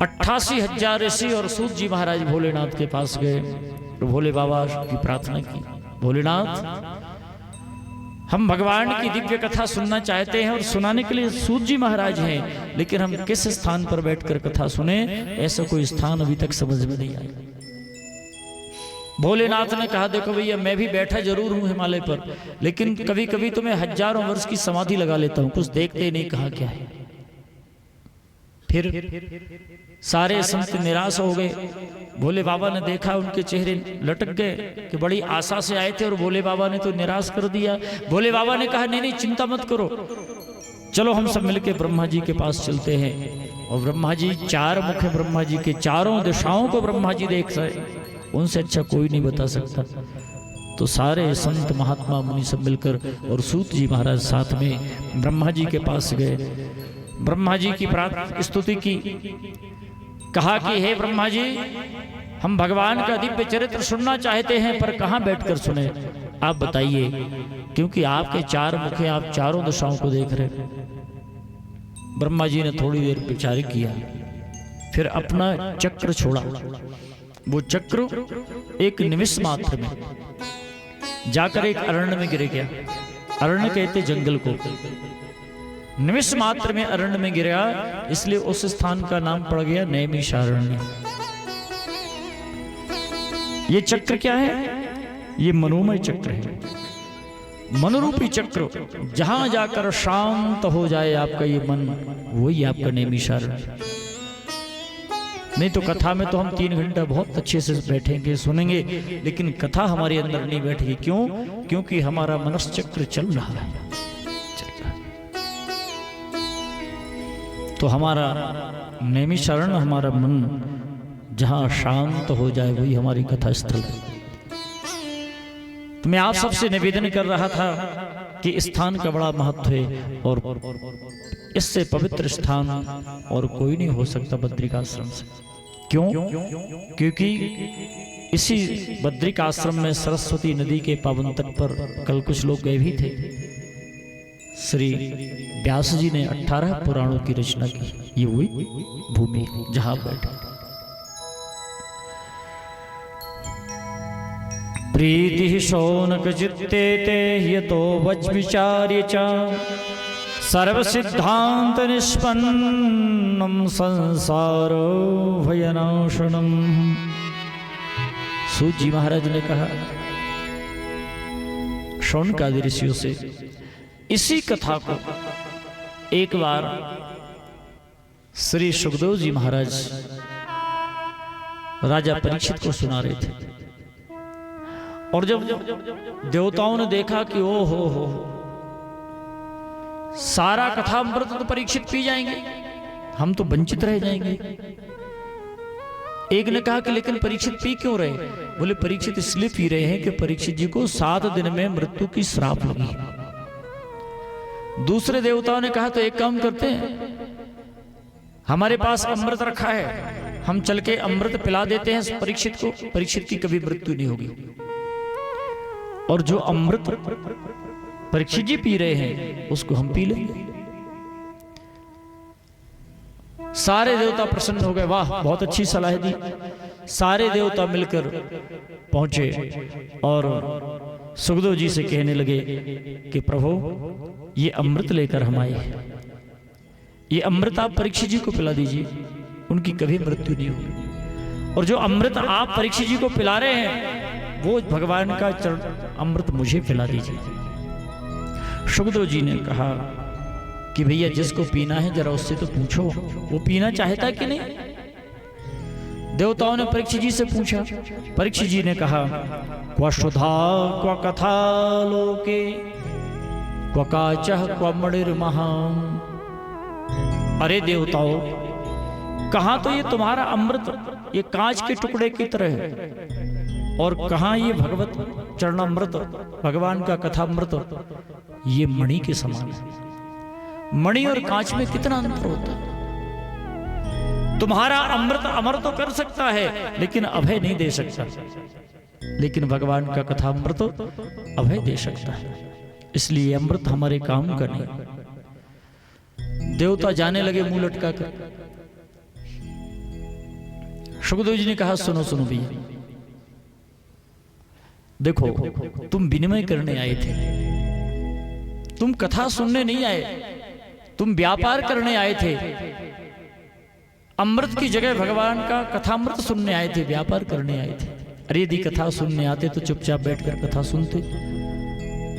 88,000 ऋषि और सूत जी महाराज भोलेनाथ के पास गए, तो भोले बाबा की प्रार्थना की, भोलेनाथ हम भगवान की दिव्य कथा सुनना चाहते हैं और सुनाने के लिए सूत जी महाराज हैं, लेकिन हम किस स्थान पर बैठकर कथा सुने, ऐसा कोई स्थान अभी तक समझ में नहीं आया। भोलेनाथ ने कहा देखो भैया मैं भी बैठा जरूर हूं हिमालय पर, लेकिन कभी कभी तो मैं हजारों वर्ष की समाधि लगा लेता हूं, कुछ देखते ही नहीं कहा क्या है। फिर सारे संत निराश हो गए। भोले बाबा ने देखा उनके चेहरे लटक गए कि बड़ी आशा से आए थे और भोले बाबा ने तो निराश कर दिया। भोले बाबा ने कहा नहीं नहीं चिंता मत करो, चलो हम सब मिलके ब्रह्मा जी के पास चलते हैं। और ब्रह्मा जी, चार मुख है ब्रह्मा जी के, चारों दिशाओं को ब्रह्मा जी देख रहे, उनसे अच्छा कोई नहीं बता सकता। तो सारे संत महात्मा मुनि सब मिलकर और सूत जी महाराज साथ में ब्रह्मा जी के पास गए। ब्रह्मा जी की स्तुति की, कहा कि हे ब्रह्मा जी, हम भगवान का दिव्य चरित्र सुनना चाहते हैं पर कहाँ बैठकर सुने, आप बताइए, क्योंकि आपके चार मुख हैं, आप चारों दिशाओं को देख रहे हैं। ब्रह्मा जी ने थोड़ी देर विचार किया, फिर अपना चक्र छोड़ा। वो चक्र एक निमिष मात्र में जाकर एक अरण्य में गिर गया। अरण्य कहते जंगल को, निमिष मात्र में अरण्य में गिरा, इसलिए उस स्थान का नाम पड़ गया नैमिषारण्य। ये चक्र क्या है? ये मनोमय चक्र है, मनोरूपी चक्र। जहां जाकर शांत हो जाए आपका ये मन, वही आपका नैमिषारण्य। नहीं तो कथा में तो हम 3 घंटा बहुत अच्छे से बैठेंगे सुनेंगे, लेकिन कथा हमारे अंदर नहीं बैठेगी। क्यों? क्योंकि हमारा मनश्चक्र चल रहा है। तो हमारा नैमिषारण्य, हमारा मन जहां शांत हो जाए, वही हमारी कथा स्थल है। तो मैं आप सबसे निवेदन कर रहा था कि स्थान का बड़ा महत्व है और इससे पवित्र स्थान और कोई नहीं हो सकता बद्रिकाश्रम से। क्यों? क्योंकि इसी बद्रिकाश्रम में सरस्वती नदी के पावन तट पर कल कुछ लोग गए भी थे। श्री व्यास जी ने 18 पुराणों की रचना की। ये हुई भूमि जहां बैठे। प्रीति शौनक चित्ते ते यतो वच विचार्य च सर्व सिद्धांत निष्पन्नम संसारो भयनाशनम। सूत जी महाराज ने कहा शौनक आदि ऋषियों से इसी कथा को एक बार श्री सुखदेव जी महाराज राजा परीक्षित को सुना रहे थे। और जब देवताओं ने देखा कि ओ हो सारा कथामृत तो परीक्षित पी जाएंगे, हम तो वंचित रह जाएंगे। एक ने कहा कि लेकिन परीक्षित पी क्यों रहे? बोले परीक्षित इसलिए पी रहे हैं कि परीक्षित जी को 7 दिन में मृत्यु की श्राप लगी। दूसरे देवताओं ने कहा तो एक काम करते हैं, हमारे पास अमृत रखा है, हम चल के अमृत पिला देते हैं परीक्षित को, परीक्षित की कभी मृत्यु नहीं होगी। और जो अमृत परीक्षित जी पी रहे हैं उसको हम पी लेंगे। सारे देवता प्रसन्न हो गए, वाह बहुत अच्छी सलाह दी। सारे देवता मिलकर पहुंचे और सुखदेव जी से कहने लगे कि प्रभु ये अमृत लेकर हम आए हैं, ये अमृत आप परीक्षित जी को पिला दीजिए, उनकी कभी मृत्यु नहीं होगी। और जो अमृत आप परीक्षित जी को पिला रहे हैं वो भगवान का चरण अमृत मुझे पिला दीजिए। सुखदेव जी ने कहा कि भैया जिसको पीना है जरा उससे तो पूछो, वो पीना चाहता कि नहीं। देवताओं ने परीक्षित जी से पूछा। परीक्षित जी ने कहा क्व शुधा क्व कथा लोके क्व काचः क्व मणिर्महां। अरे देवताओं, कहां तो ये तुम्हारा अमृत ये कांच के टुकड़े की तरह है, और कहां ये भगवत चरणामृत भगवान का कथामृत ये मणि के समान है। मणि और कांच में कितना अंतर होता है। तुम्हारा अमृत अमर तो कर सकता है लेकिन अभय नहीं दे सकता, लेकिन भगवान का कथामृत अभय दे सकता है। इसलिए अमृत हमारे काम का नहीं। देवता जाने लगे मुंह लटका कर। सुखदेव जी ने कहा सुनो सुनो भैया, देखो तुम विनिमय करने आए थे, तुम कथा सुनने नहीं आए, तुम व्यापार करने आए थे। अमृत की जगह भगवान का कथामृत सुनने आए थे, व्यापार करने आए थे। अरे यदि कथा सुनने आते तो चुपचाप बैठकर कथा सुनते,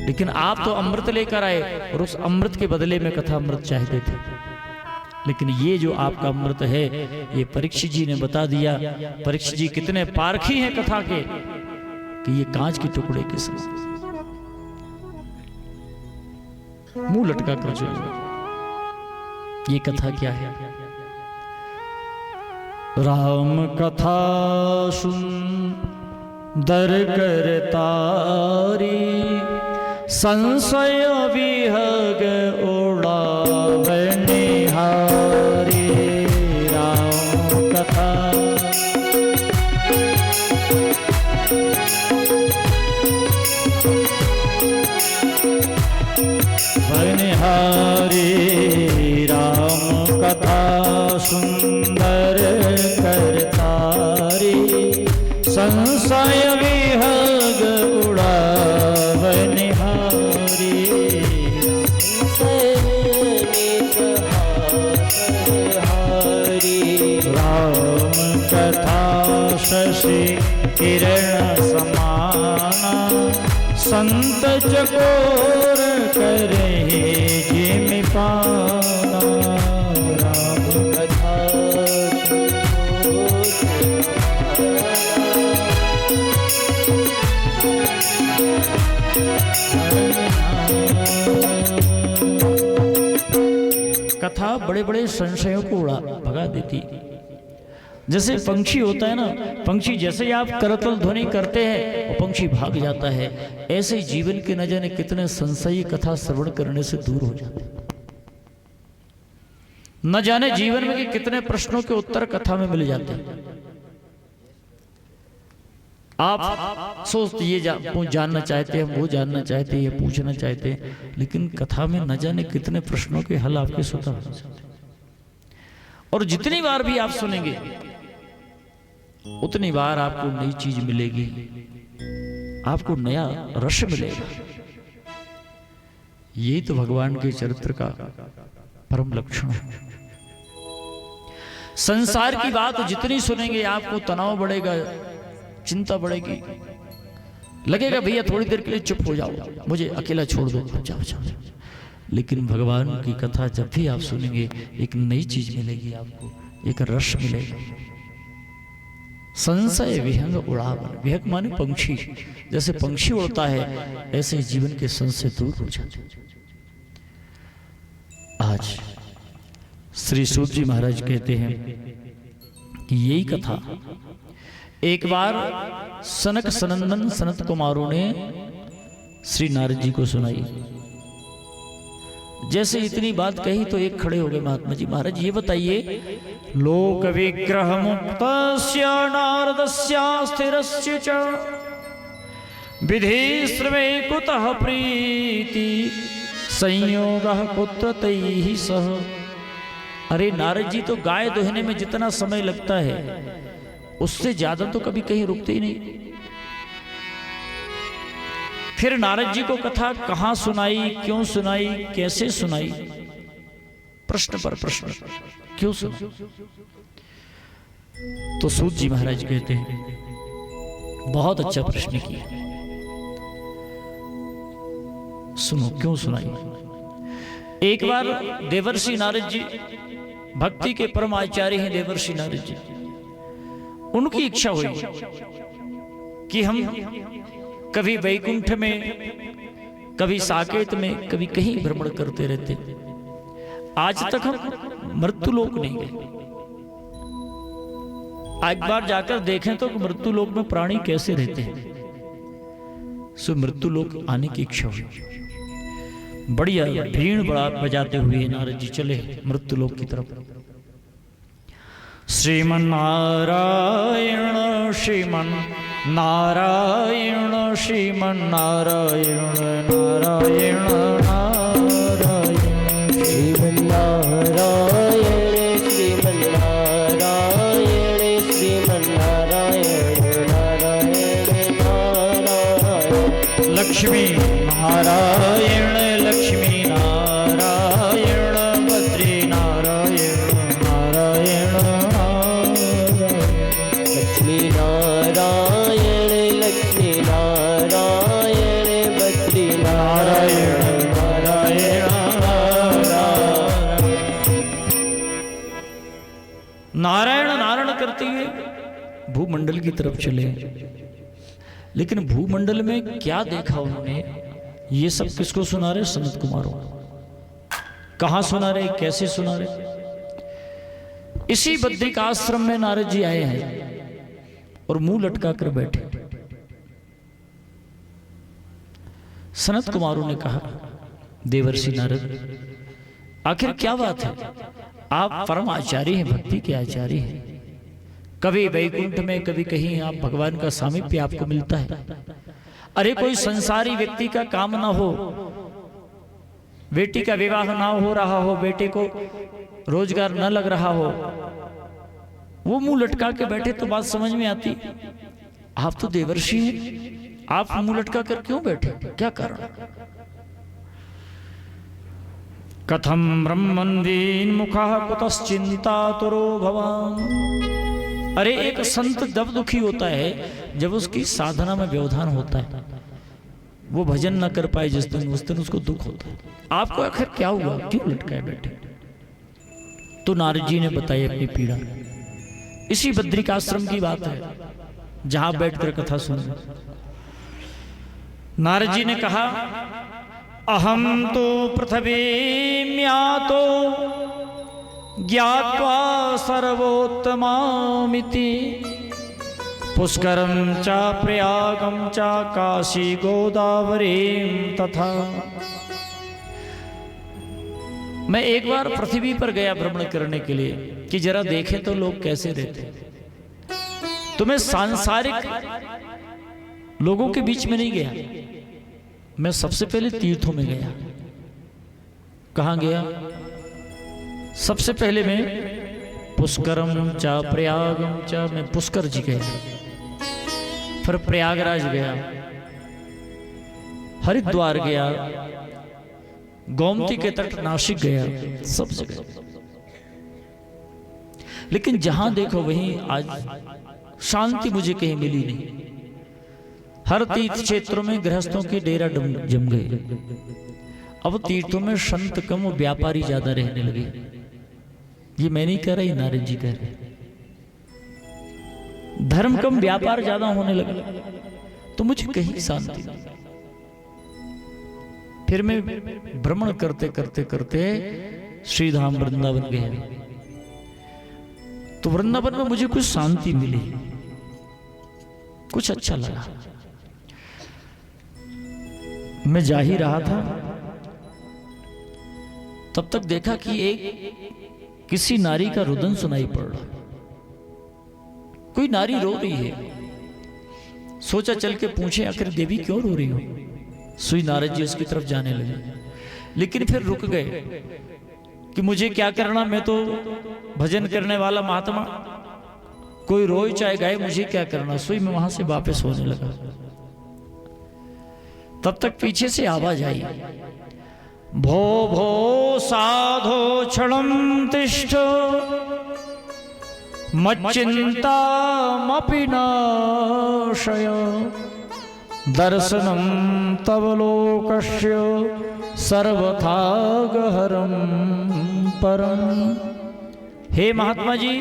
लेकिन आप तो अमृत लेकर आए और उस अमृत के बदले में कथामृत चाहते थे। लेकिन ये जो आपका अमृत है, ये परीक्षित जी ने बता दिया। परीक्षित जी कितने पारखी हैं कथा के कि ये कांच के टुकड़े के समान मुंह लटका कर जो ये कथा क्या है? राम कथा सुंदर करतारी, संशय विहग उड़ावे निहारी। राम कथा बनिहारी, राम कथा सुंदर करतारी, संशय विहग उड़ावे निहारी। राम कथा शशि किरण समाना, संत चकोर करे जिम पाना। राम कथा कथा बड़े बड़े संशयों को उड़ा भगा देती। जैसे पंक्षी होता है ना, पंक्षी जैसे ही आप करतल ध्वनि करते हैं वो पंक्षी भाग जाता है, ऐसे जीवन के न जाने कितने संशयी कथा श्रवण करने से दूर हो जाते हैं। न जाने जीवन में कि कितने प्रश्नों के उत्तर कथा में मिल जाते हैं। आप सोचते ये जानना चाहते हैं, वो जानना चाहते हैं, ये पूछना चाहते हैं, लेकिन कथा में न जाने कितने प्रश्नों के हल आपके स्वतः हो जाते हैं। और जितनी बार भी आप सुनेंगे उतनी बार आपको नई चीज मिलेगी, आपको नया रस मिलेगा। यही तो भगवान के चरित्र का परम लक्षण है। संसार की बात जितनी सुनेंगे आपको तनाव बढ़ेगा, चिंता बढ़ेगी, लगेगा भैया थोड़ी देर के लिए चुप हो जाओ, मुझे अकेला छोड़ दो, जाओ जाओ। लेकिन भगवान की कथा जब भी आप सुनेंगे एक नई चीज मिलेगी, आपको एक रस मिलेगा। संशय विहंग उड़ावन, विहंग माने पंक्षी, जैसे पंक्षी उड़ता है ऐसे जीवन के संशय दूर हो जाते। आज श्री सूत जी महाराज कहते हैं कि यही कथा एक बार सनक सनंदन सनत कुमारों ने श्री नारद जी को सुनाई। जैसे इतनी बात कही तो एक खड़े हो गए महात्मा जी। महाराज ये बताइए, लोक विग्रह मुक्तस्य नारदस्य स्थिरस्य च विधि श्रमे कुतः प्रीति संयोगः कुत्र तैहि सह। अरे नारद जी तो गाय दोहने में जितना समय लगता है उससे ज्यादा तो कभी कहीं रुकते ही नहीं। फिर नारद जी को कथा कहां सुनाई, क्यों सुनाई, कैसे सुनाई, प्रश्न पर प्रश्न, क्यों सुना? तो सूत जी महाराज कहते हैं बहुत अच्छा प्रश्न किया, सुनो क्यों सुनाई। एक बार देवर्षि नारद जी, भक्ति के परम आचार्य हैं देवर्षि नारद जी, उनकी इच्छा हुई कि हम कभी वैकुंठ में, कभी साकेत में, कभी कहीं भ्रमण करते रहते। आज तक हम मृत्युलोक नहीं गए। एक बार जाकर देखें तो मृत्युलोक में प्राणी कैसे रहते हैं। सो मृत्युलोक आने की इच्छा हुई। बढ़िया भीड़ बजाते हुए नारद जी चले मृत्युलोक की तरफ। श्रीमन्नारायण श्रीमन्नारायण श्रीमन्नारायण नारायण नारायण श्रीमन्नारायण श्रीमन्नारायण श्रीमन्नारायण नारायण नारायण लक्ष्मी नारायण लक्ष्मी नारायण नारायण नारायण करते हुए भूमंडल की तरफ चले। लेकिन भूमंडल में क्या देखा उन्होंने, ये सब किसको सुना रहे? सनत कुमारों। कहां सुना रहे, कैसे सुना रहे? इसी बद्रिक आश्रम में नारद जी आए हैं और मुंह लटका कर बैठे। सनत कुमारों ने कहा, देवर्षि नारद, आखिर क्या बात है? आप परम आचार्य हैं, भक्ति के आचार्य हैं। कभी वैकुंठ में, कभी कहीं आप भगवान का सामीप्य आपको मिलता है। अरे कोई संसारी व्यक्ति का काम ना हो, बेटी का विवाह ना हो रहा हो, बेटे को रोजगार न लग रहा हो, वो मुंह लटका के बैठे तो बात समझ में आती। आप तो देवर्षि हैं, आप मुंह लटका कर क्यों बैठे? क्या कारण? कथम ब्रह्मन्वीन मुखा कुतश्चिंतातुरो भवान। अरे एक संत जब दुखी होता है, जब उसकी साधना में व्यवधान होता है, वो भजन न कर पाए जिस दिन, उस दिन उसको दुख होता है। आपको आखिर क्या हुआ, क्यों लटकाए बैठे? तो नारद जी ने बताई अपनी पीड़ा। इसी बद्रिक आश्रम की बात है जहां बैठकर कथा सुन। नारद जी ने कहा, अहम तो पृथ्वीम्यातो ज्ञात्वा सर्वोत्तमामिति पुष्करम च प्रयागम च काशी गोदावरीम तथा। मैं एक बार पृथ्वी पर गया भ्रमण करने के लिए कि जरा देखें तो लोग कैसे रहते। तो मैं सांसारिक लोगों के बीच में नहीं गया, मैं सबसे पहले तीर्थों में गया। कहां गया? सबसे पहले मैं पुष्करम चा प्रयागम चा, मैं पुष्कर जी गया, फिर प्रयागराज गया, हरिद्वार गया, गोमती के तट नासिक गया, सब जगह। लेकिन जहां देखो वहीं आज शांति मुझे कहीं मिली नहीं। हर तीर्थ क्षेत्रों में गृहस्थों के डेरा जम गए। अब तीर्थों में संत कम, व्यापारी ज्यादा रहने लगे। ये मैं नहीं कह रही, नारद जी कह रहे। धर्म कम, व्यापार ज्यादा होने लगा, तो मुझे कहीं शांति नहीं। फिर मैं भ्रमण करते करते करते श्रीधाम वृंदावन गया। तो वृंदावन में मुझे कुछ शांति मिली, कुछ अच्छा लगा। मैं जा ही रहा था, तब तक देखा कि एक किसी नारी का रुदन सुनाई पड़ रहा। कोई नारी रो रही है। सोचा चल के पूछे, आखिर देवी क्यों रो रही हो? सुई नारद जी उसकी तरफ जाने लगे, लेकिन फिर रुक गए कि मुझे क्या करना, मैं तो भजन करने वाला महात्मा, कोई रोए चाहे गाए, मुझे क्या करना। सुई में वहां से वापस होने लगा। तब तक पीछे से आवाज आई, भो भो साधो क्षणम तिष्ठ मच्चिंतामपि नाशय दर्शनम तव लोकस्य सर्वथा गहरम परम। हे महात्मा जी,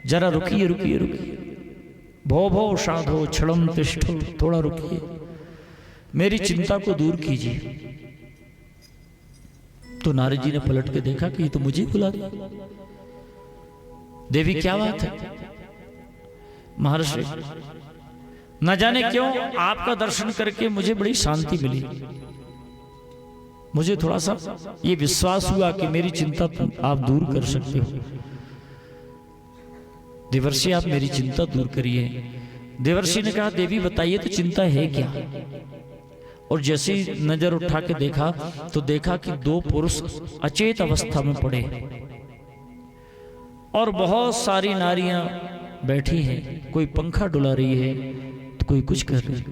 जरा रुकिए रुकिए रुकिए। भो भो साधो क्षणम तिष्ठ, थोड़ा रुकिए, मेरी चिंता को दूर कीजिए। तो नारद जी ने पलट के देखा कि ये तो मुझे बुला दिया। देवी क्या बात है? महर्षि, न जाने क्यों आपका दर्शन करके मुझे बड़ी शांति मिली। मुझे थोड़ा सा ये विश्वास हुआ कि मेरी चिंता आप दूर कर सकते हो। देवर्षि, आप मेरी चिंता दूर करिए। देवर्षि ने कहा, देवी बताइए तो चिंता है क्या? और जैसे ही नजर उठा के देखा तो देखा कि दो पुरुष अचेत अवस्था में पड़े और बहुत सारी नारियां बैठी हैं। कोई पंखा डुला रही है तो कोई कुछ कर रही है।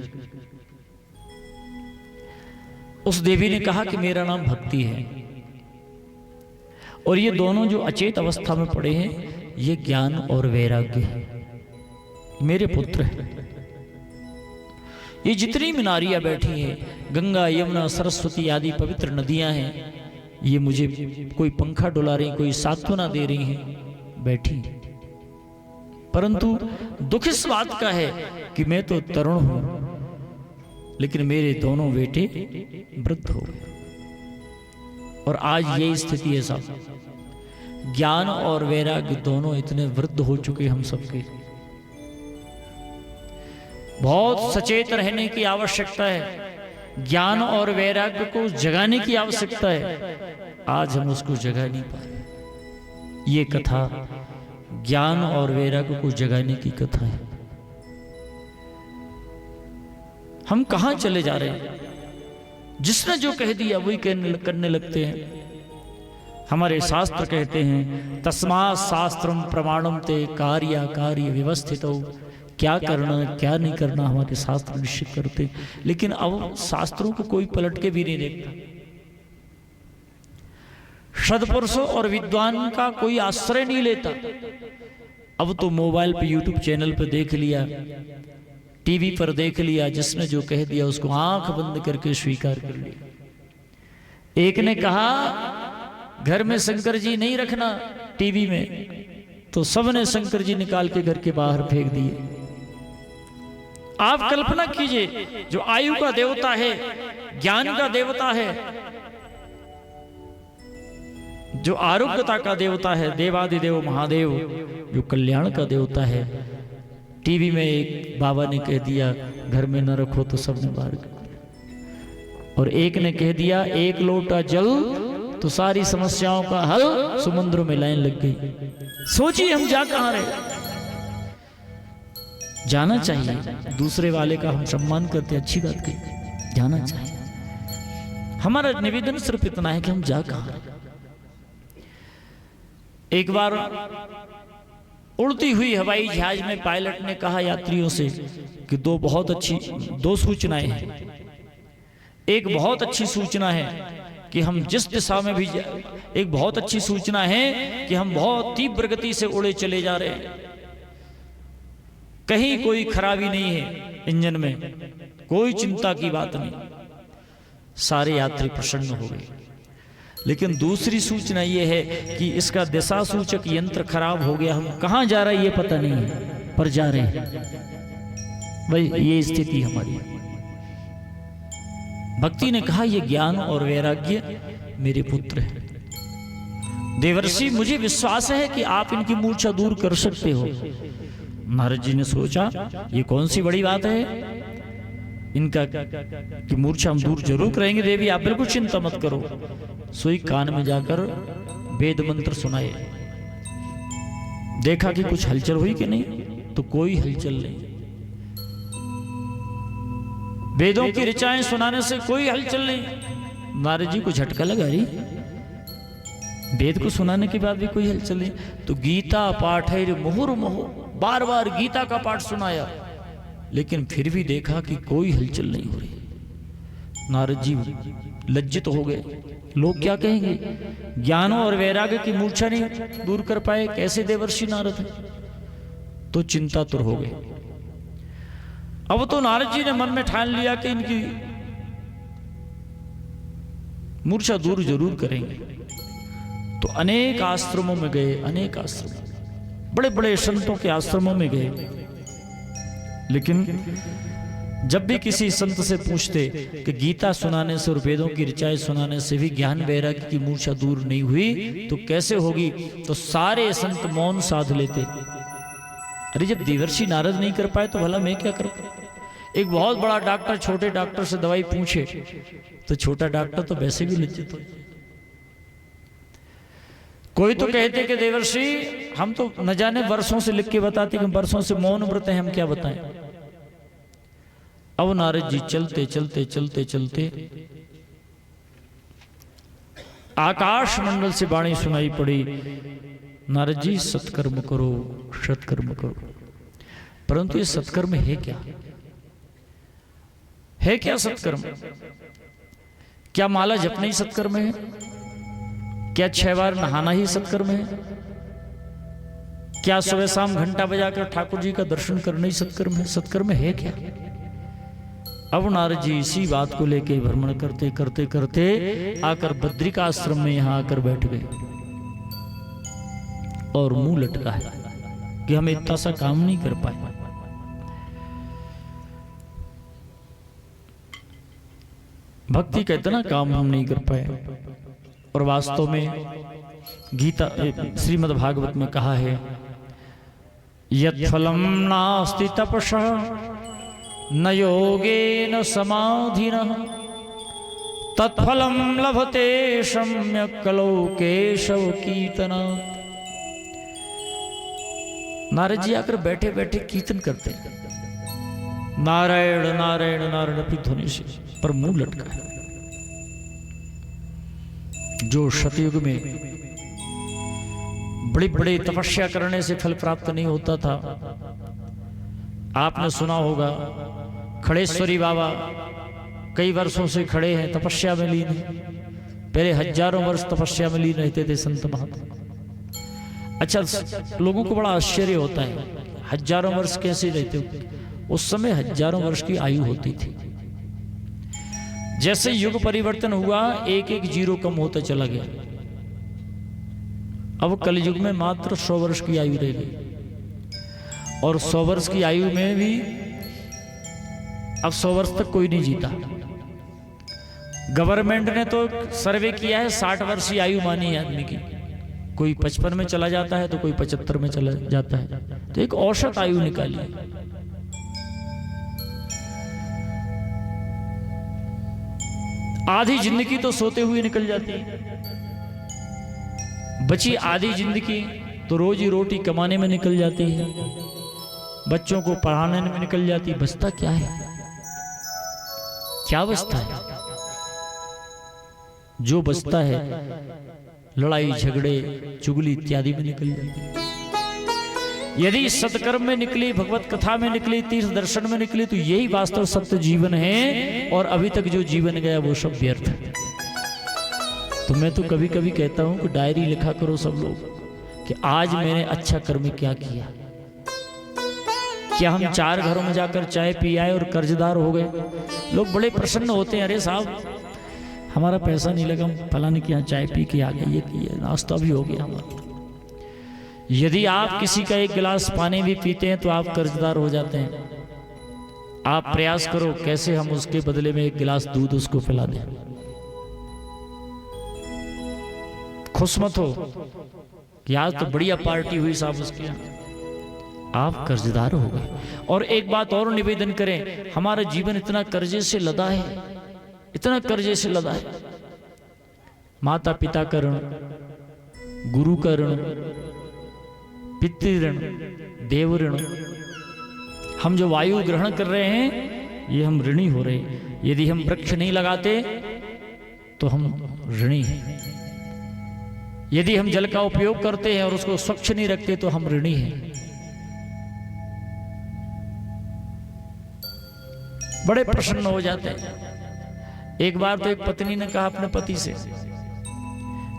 उस देवी ने कहा कि मेरा नाम भक्ति है और ये दोनों जो अचेत अवस्था में पड़े हैं ये ज्ञान और वैराग्य है, मेरे पुत्र हैं। ये जितनी भी नारियां बैठी हैं, गंगा यमुना सरस्वती आदि पवित्र नदियां हैं, ये मुझे कोई पंखा डुला रही, कोई सांत्वना दे रही हैं, बैठी। परंतु दुख इस बात का है कि मैं तो तरुण हूं, लेकिन मेरे दोनों बेटे वृद्ध हो गए। और आज ये स्थिति है साहब, ज्ञान और वैराग्य दोनों इतने वृद्ध हो चुके हम सबके। बहुत सचेत रहने की आवश्यकता है, ज्ञान और वैराग्य को जगाने की आवश्यकता है। आज हम उसको जगा नहीं पा रहे। ये कथा ज्ञान और वैराग्य को जगाने की कथा है। हम कहां चले जा रहे हैं? जिसने जो कह दिया वही करने लगते हैं। हमारे शास्त्र कहते हैं तस्मात् शास्त्रम प्रमाणम ते कार्य कार्य व्यवस्थितो। क्या करना क्या नहीं करना हमारे शास्त्र निश्चित करते, लेकिन अब शास्त्रों को कोई पलट के भी नहीं देखता। सद्पुरुषों और विद्वान का कोई आश्रय नहीं लेता। अब तो मोबाइल पे यूट्यूब चैनल पे देख लिया, टीवी पर देख लिया, जिसने जो कह दिया उसको आंख बंद करके स्वीकार कर लिया। एक ने कहा घर में शंकर जी नहीं रखना टीवी में, तो सबने शंकर जी निकाल के घर के बाहर फेंक दिए। आप कल्पना कीजिए, जो आयु का देवता है, ज्ञान का देवता है, जो आरोग्यता का देवता है, देवादिदेव महादेव, जो कल्याण का देवता है, टीवी में एक बाबा ने कह दिया घर में न रखो तो सबने बाहर कर दिया। और एक ने कह दिया एक लोटा जल तो सारी समस्याओं का हल, समुद्र में लाइन लग गई। सोचिए हम जा कहां रहे। जाना चाहिए, दूसरे वाले का हम सम्मान करते, अच्छी बात कही, जाना चाहिए। हमारा निवेदन सिर्फ इतना है कि हम जा कहां रहे। एक बार उड़ती हुई हवाई जहाज में पायलट ने कहा यात्रियों से कि दो सूचनाएं हैं। एक बहुत अच्छी सूचना है कि हम जिस दिशा में भी एक बहुत अच्छी सूचना है कि हम बहुत तीव्र गति से उड़े चले जा रहे हैं, कहीं कोई खराबी नहीं है इंजन में, कोई चिंता की बात नहीं। सारे यात्री प्रसन्न हो गए। लेकिन दूसरी सूचना यह है कि इसका दिशा सूचक यंत्र खराब हो गया, हम कहां जा रहे हैं ये पता नहीं है, पर जा रहे हैं। भाई ये स्थिति हमारी। भक्ति ने कहा ये ज्ञान और वैराग्य मेरे पुत्र है। देवर्षि मुझे विश्वास है कि आप इनकी मूर्छा दूर कर सकते हो। नारद जी ने सोचा ये कौन सी बड़ी बात है, इनका की मूर्छा हम दूर जरूर करेंगे। देवी आप बिल्कुल चिंता मत करो। सोई कान में जाकर वेद मंत्र सुनाए। देखा कि कुछ हलचल हुई कि नहीं, तो कोई हलचल नहीं। वेदों की ऋचाएं सुनाने से कोई हलचल नहीं। नारद जी को झटका लगा रही, वेद को सुनाने के बाद भी कोई हलचल नहीं। तो गीता पाठ है मुहुर्मुहु, बार बार गीता का पाठ सुनाया, लेकिन फिर भी देखा कि कोई हलचल नहीं हो रही। नारद जी लज्जित हो गए। लोग क्या कहेंगे, ज्ञान और वैराग्य की मूर्छा नहीं दूर कर पाए, कैसे देवर्षि नारद है। तो चिंतातुर हो गए। अब तो नारद जी ने मन में ठान लिया कि इनकी मूर्छा दूर जरूर करेंगे। तो अनेक आश्रमों में गए, अनेक आश्रम, बड़े बड़े संतों के आश्रमों में गए। लेकिन जब भी किसी संत से पूछते कि गीता सुनाने से और वेदों की ऋचाएं सुनाने से भी ज्ञान वैराग्य की मूर्छा दूर नहीं हुई तो कैसे होगी, तो सारे संत मौन साध लेते। अरे जब देवर्षि नारद नहीं कर पाए तो भला मैं क्या करूं। एक बहुत बड़ा डॉक्टर छोटे डॉक्टर से दवाई पूछे तो छोटा डॉक्टर तो वैसे भी लज्जित हो। कोई तो कहते कि देवर्षि हम तो न जाने वर्षों से लिख के बताते कि वर्षों से मौन व्रत हैं, हम क्या बताएं। अब नारद जी चलते चलते चलते चलते आकाश मंडल से वाणी सुनाई पड़ी, नारद जी सत्कर्म करो, सत्कर्म करो। परंतु ये सत्कर्म है क्या, है क्या सत्कर्म? क्या माला जपना ही सत्कर्म है? क्या 6 बार नहाना ही सत्कर्म है? क्या सुबह शाम घंटा बजाकर ठाकुर जी का दर्शन करना ही सत्कर्म है? सत्कर्म है क्या? अब नारद जी इसी बात को लेके भ्रमण करते करते करते आकर बद्रिकाश्रम में यहां आकर बैठ गए और मुंह लटका है कि हम इतना सा काम नहीं कर पाए। भक्ति का इतना काम हम नहीं कर पाए। और वास्तव में गीता श्रीमद् भागवत में कहा है, यत् फलम नास्ति तपसः न योगेन समाधिनः तत्फलम लभते सम्यक् कलौ केशव कीर्तनात्। नारद जी आकर बैठे बैठे कीर्तन करते हैं, नारायण नारायण नारायण अपनी ध्वनि से, पर मुंह लटका है। जो सतयुग में बड़ी बड़ी तपस्या करने से फल प्राप्त नहीं होता था, आपने सुना होगा खड़ेश्वरी बाबा कई वर्षों से खड़े हैं, तपस्या में लीन हैं। पहले हजारों वर्ष तपस्या में लीन रहते थे संत महात्मा। अच्छा, लोगों को बड़ा आश्चर्य होता है, हजारों वर्ष कैसे रहते हो? उस समय हजारों वर्ष की आयु होती थी। जैसे युग परिवर्तन हुआ, एक एक जीरो कम होता चला गया। अब कलयुग में मात्र 100 वर्ष की आयु रह गई, और 100 वर्ष की आयु में भी अब 100 वर्ष तक कोई नहीं जीता। गवर्नमेंट ने तो सर्वे किया है, 60 वर्ष की आयु मानी है आदमी की। कोई 55 में चला जाता है तो कोई 75 में चला जाता है, तो एक औसत आयु निकाली है। आधी जिंदगी तो सोते हुए निकल जाती है, बची आधी जिंदगी तो रोजी रोटी कमाने में निकल जाती है, बच्चों को पढ़ाने में निकल जाती है। बचता क्या है? क्या बचता है? जो बचता है लड़ाई झगड़े चुगली इत्यादि में निकल जाती है। यदि सत्कर्म में निकली, भगवत कथा में निकली, तीर्थ दर्शन में निकली, तो यही वास्तव सत्य जीवन है। और अभी तक जो जीवन गया वो सब व्यर्थ है। तो मैं तो कभी कभी कहता हूं कि डायरी लिखा करो सब लोग कि आज मैंने अच्छा कर्म क्या किया। क्या हम 4 घरों में जाकर चाय पी आए और कर्जदार हो गए? लोग बड़े प्रसन्न होते हैं, अरे साहब हमारा पैसा नहीं लगा, फलाने के यहाँ चाय पी के आ गए, ये किया, नाश्ता भी हो गया हमारा। यदि आप किसी का एक गिलास पानी भी पीते हैं तो आप कर्जदार हो जाते हैं। आप प्रयास करो कैसे हम उसके बदले में एक गिलास दूध उसको पिला दें। खुश मत हो कि आज तो बढ़िया पार्टी हुई साहब उसके यहाँ, आप कर्जदार हो गए। और एक बात और निवेदन करें, हमारा जीवन इतना कर्जे से लदा है, इतना कर्जे से लदा है। माता पिता का ऋण, गुरु का ऋण, पितृ ऋण, देव ऋण। हम जो वायु ग्रहण कर रहे हैं ये हम ऋणी हो रहे हैं। यदि हम वृक्ष नहीं लगाते तो हम ऋणी हैं। यदि हम जल का उपयोग करते हैं और उसको स्वच्छ नहीं रखते तो हम ऋणी हैं। बड़े प्रसन्न हो जाते हैं। एक बार तो एक पत्नी ने कहा अपने पति से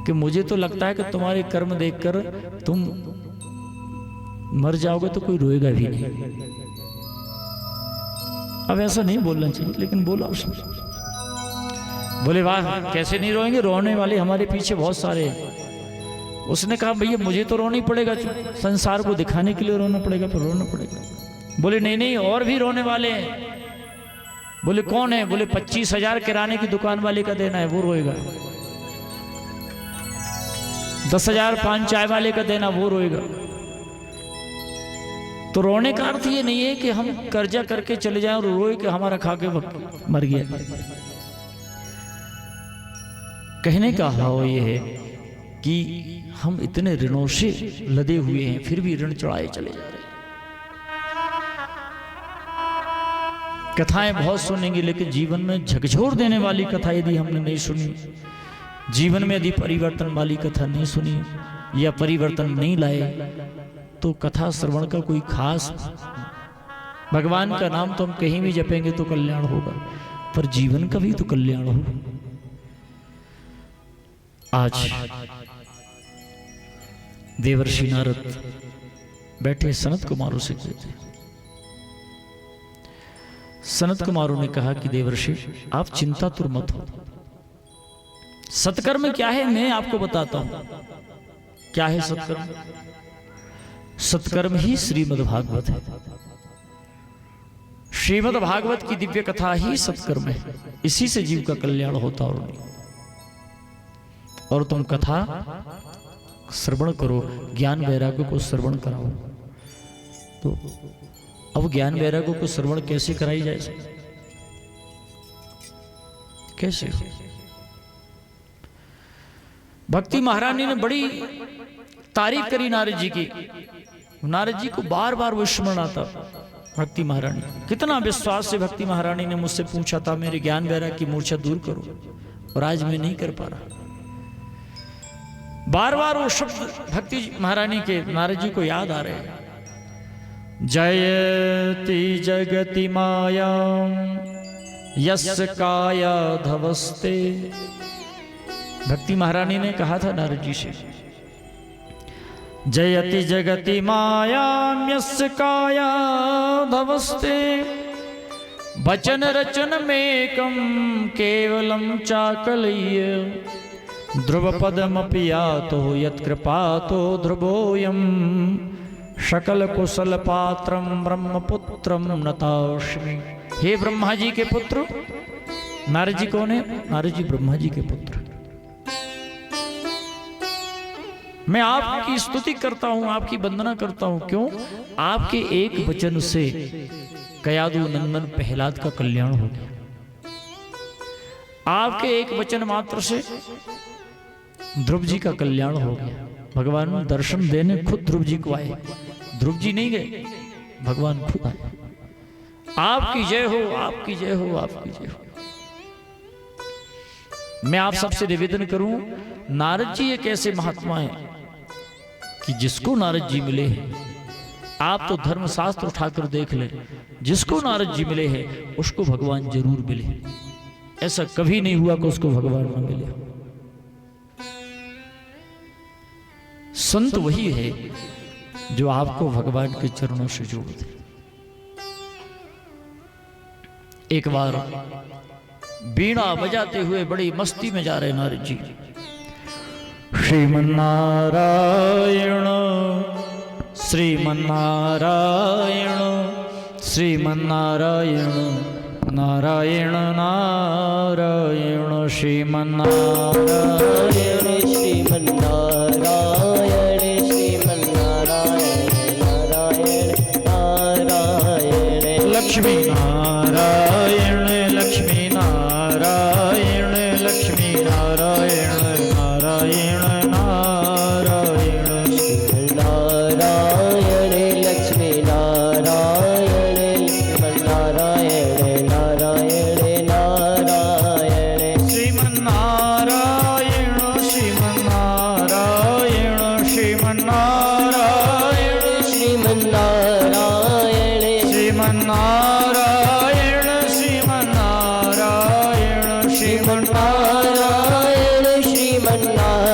कि मुझे तो लगता है कि तुम्हारे कर्म देखकर तुम मर जाओगे तो कोई रोएगा भी नहीं। अब ऐसा नहीं बोलना चाहिए, लेकिन बोला उसने। बोले वाह, कैसे नहीं रोएंगे, रोने वाले हमारे पीछे बहुत सारे हैं। उसने कहा भैया मुझे तो रोना ही पड़ेगा, संसार को दिखाने के लिए रोना पड़ेगा, पर रोना पड़ेगा। बोले नहीं नहीं, और भी रोने वाले हैं। बोले कौन है? बोले 25,000 किराने की दुकान वाले का देना है, वो रोएगा। 10,000 पान चाय वाले का देना, वो रोएगा। तो रोने का अर्थ ये नहीं है कि हम कर्जा करके चले जाएं और रोए कि हमारा खा के मर गया। कहने का भाव ये है कि हम इतने ऋणों से लदे हुए हैं, फिर भी ऋण चढ़ाए चले जा रहे हैं। कथाएं बहुत सुनेंगे, लेकिन जीवन में झकझोर देने वाली कथा यदि हमने नहीं सुनी, जीवन में यदि परिवर्तन वाली कथा नहीं सुनी या परिवर्तन नहीं लाए, तो कथा श्रवण का कोई खास, भगवान का नाम तो हम कहीं भी जपेंगे तो कल्याण होगा, पर जीवन का भी तो कल्याण हो। आज देवर्षि नारद बैठे सनत कुमारों से कहते, सनत कुमारों ने कहा कि देवर्षि आप चिंता तुर मत हो, सत्कर्म क्या है मैं आपको बताता हूं। क्या है सत्कर्म? सत्कर्म ही श्रीमद् भागवत है। श्रीमद् भागवत की दिव्य कथा ही सत्कर्म है। इसी से जीव का कल्याण होता और नहीं। और तुम कथा श्रवण करो, ज्ञान वैराग्य को श्रवण कराओ। तो अब ज्ञान वैराग्य को श्रवण कैसे कराई जाए? कैसे? भक्ति महारानी ने बड़ी तारीफ करी नारद जी की। नारद जी को बार बार वो स्मरण आता। भक्ति महारानी, कितना विश्वास से भक्ति महारानी ने मुझसे पूछा था मेरे ज्ञान वैराग्य की मूर्छा दूर करो, और आज मैं नहीं कर पा रहा। बार बार वो शब्द भक्ति महारानी के नारद जी को याद आ रहे हैं। जयति जगति माया यस्य काया धवस्ते। भक्ति महारानी ने कहा था नारद जी से, जयति जगति माया यस्य काया धवस्ते, वचन रचन मेकम केवलम चाकलय्य, ध्रुव पदमपि यातो यत्कृपातो ध्रुवोऽयं, सकल कुशल पात्रम ब्रह्मपुत्रम नतास्मि। हे ब्रह्मा जी के पुत्र। नारद जी कौन है? नारद जी ब्रह्मा जी के पुत्र। मैं आपकी स्तुति करता हूं, आपकी वंदना करता हूं। क्यों? आपके एक वचन से कयादु नंदन प्रहलाद का कल्याण हो गया। आपके एक वचन मात्र से ध्रुव जी का कल्याण हो गया। भगवान दर्शन देने खुद ध्रुव जी को आए। ध्रुव जी नहीं गए, भगवान खुद आए। आपकी जय हो, आपकी जय हो, आपकी जय हो। मैं आप सबसे निवेदन करूं, नारद जी एक ऐसे महात्मा हैं कि जिसको नारद जी मिले हैं, आप तो धर्मशास्त्र उठाकर देख ले, जिसको नारद जी मिले हैं उसको भगवान जरूर मिले। ऐसा कभी नहीं हुआ कि उसको भगवान न मिले। संत वही है जो आपको भगवान के चरणों से जोड़ दे। एक बार बीड़ा बजाते हुए बड़ी मस्ती में जा रहे नारद जी। श्रीमन्नारायण श्रीमन्नारायण श्रीमन्नारायण नारायण नारायण श्रीमन्नारायण श्रीमन्नारायण श्रीमन्नारायण नारायण नारायण लक्ष्मी नारायण लक्ष्मी नारायण लक्ष्मी नारायण नारायण नारायण नारायण लक्ष्मी नारायण नारायण नारायण नारायण श्रीमन्नारायण श्रीमन्नारायण श्रीमन्नारायण श्रीमन्नारायण श्रीमन्नारायण श्रीमन्नारायण श्रीमन्नारायण श्रीमन्नारायण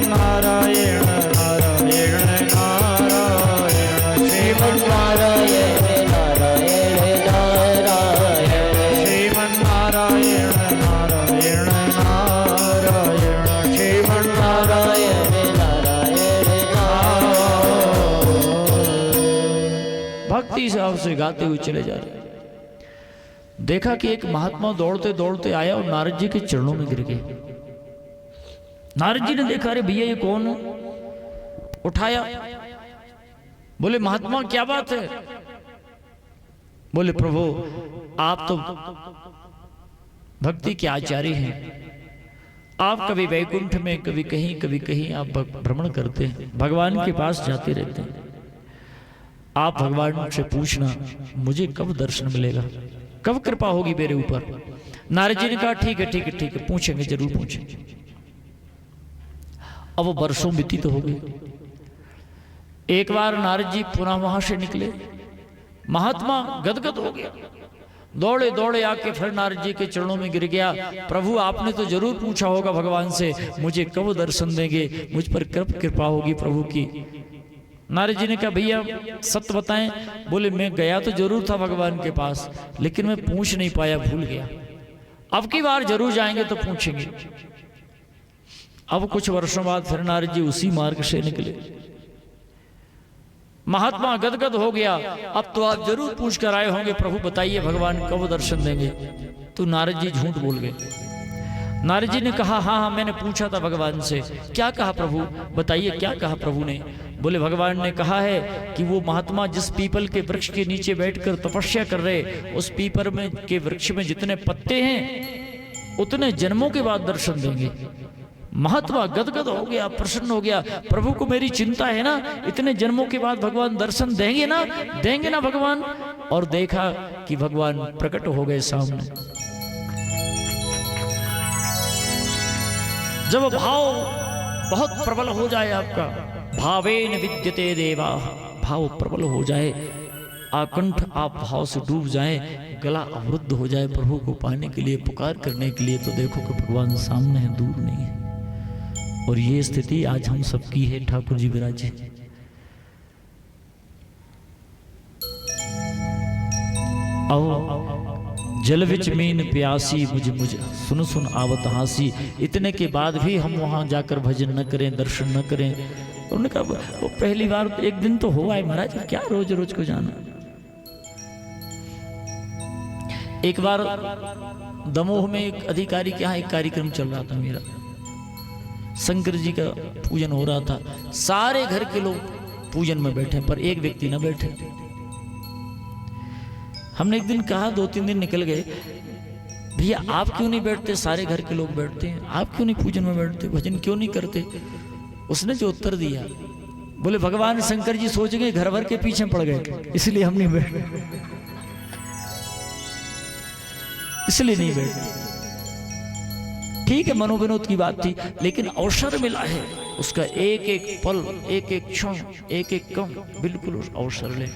श्रीमन्नारायण नारायण नारायण श्रीमन्नारायण नारायण नारायण श्रीमन्नारायण नारायण नारायण श्रीमन्नारायण नारायण नारायण। भक्ति भाव से गाते हुए चले जा रहे। देखा कि एक महात्मा दौड़ते दौड़ते आया और नारद जी के चरणों में गिर गए। नारद जी ने देखा, अरे भैया ये कौन है? उठाया, बोले महात्मा क्या बात है? बोले प्रभु आप तो भक्ति के आचार्य हैं, आप कभी वैकुंठ में कभी कहीं आप भ्रमण करते हैं, भगवान के पास जाते रहते हैं। आप भगवान से पूछना मुझे कब दर्शन मिलेगा, कब कृपा होगी मेरे ऊपर। नारद जी ने कहा ठीक है ठीक है ठीक है, पूछेंगे जरूर पूछेंगे। अब वो वर्षों व्यतीत हो गए। एक बार नारद जी पुनः वहां से निकले। महात्मा गदगद हो गया, दौड़े दौड़े आके फिर नारद जी के चरणों में गिर गया। प्रभु आपने तो जरूर पूछा होगा भगवान से मुझे कब दर्शन देंगे, मुझ पर कब कृपा होगी प्रभु की। नारद जी ने कहा भैया सत्य बताएं। बोले मैं गया तो जरूर था भगवान के पास, लेकिन मैं पूछ नहीं पाया, भूल गया। अब की बार जरूर जाएंगे तो पूछेंगे। अब कुछ वर्षों बाद फिर नारद जी उसी मार्ग से निकले। महात्मा गदगद हो गया, अब तो आप जरूर पूछ कर आए होंगे, प्रभु बताइए भगवान कब दर्शन देंगे। तो नारद जी झूठ बोल गए। नारद जी ने कहा हाँ हाँ मैंने पूछा था भगवान से। क्या कहा प्रभु, बताइए क्या कहा प्रभु ने। बोले भगवान ने कहा है कि वो महात्मा जिस पीपल के वृक्ष के नीचे बैठकर तपस्या कर रहे, उस पीपल में के वृक्ष में जितने पत्ते हैं उतने जन्मों के बाद दर्शन देंगे। महात्मा गदगद हो गया, प्रसन्न हो गया। प्रभु को मेरी चिंता है ना, इतने जन्मों के बाद भगवान दर्शन देंगे ना भगवान। और देखा कि भगवान प्रकट हो गए सामने। जब भाव बहुत प्रबल हो जाए आपका, भावेन विद्यते देवा, भाव प्रबल हो जाए, आकंठ आप भाव से डूब जाएं, गला अवरुद्ध हो जाए प्रभु को पाने के लिए, पुकार करने के लिए, तो देखो कि भगवान सामने है, दूर नहीं है। और ये स्थिति आज हम सबकी है। ठाकुर जी विराजे। आओ जल विच मीन प्यासी, मुझ सुन सुन आवत हासी। इतने के बाद भी हम वहां जाकर भजन न करें, दर्शन न करें। उन्होंने कहा वो पहली बार एक दिन तो हुआ है महाराज, क्या रोज रोज को जाना। एक बार दमोह में एक अधिकारी के यहाँ एक कार्यक्रम चल रहा था मेरा, शंकर जी का पूजन हो रहा था। सारे घर के लोग पूजन में बैठे पर एक व्यक्ति न बैठे। हमने एक दिन कहा, 2-3 दिन निकल गए, भैया आप क्यों नहीं बैठते, सारे घर के लोग बैठते हैं, आप क्यों नहीं पूजन में बैठते, भजन क्यों नहीं करते। उसने जो उत्तर दिया, बोले भगवान शंकर जी सोच गए घर भर के पीछे पड़ गए, इसलिए हम नहीं बैठे, इसलिए नहीं बैठे। ठीक है, मनोविनोद की बात थी, लेकिन अवसर मिला है, उसका एक एक पल, एक एक क्षण, एक एक कम बिल्कुल उस अवसर ले।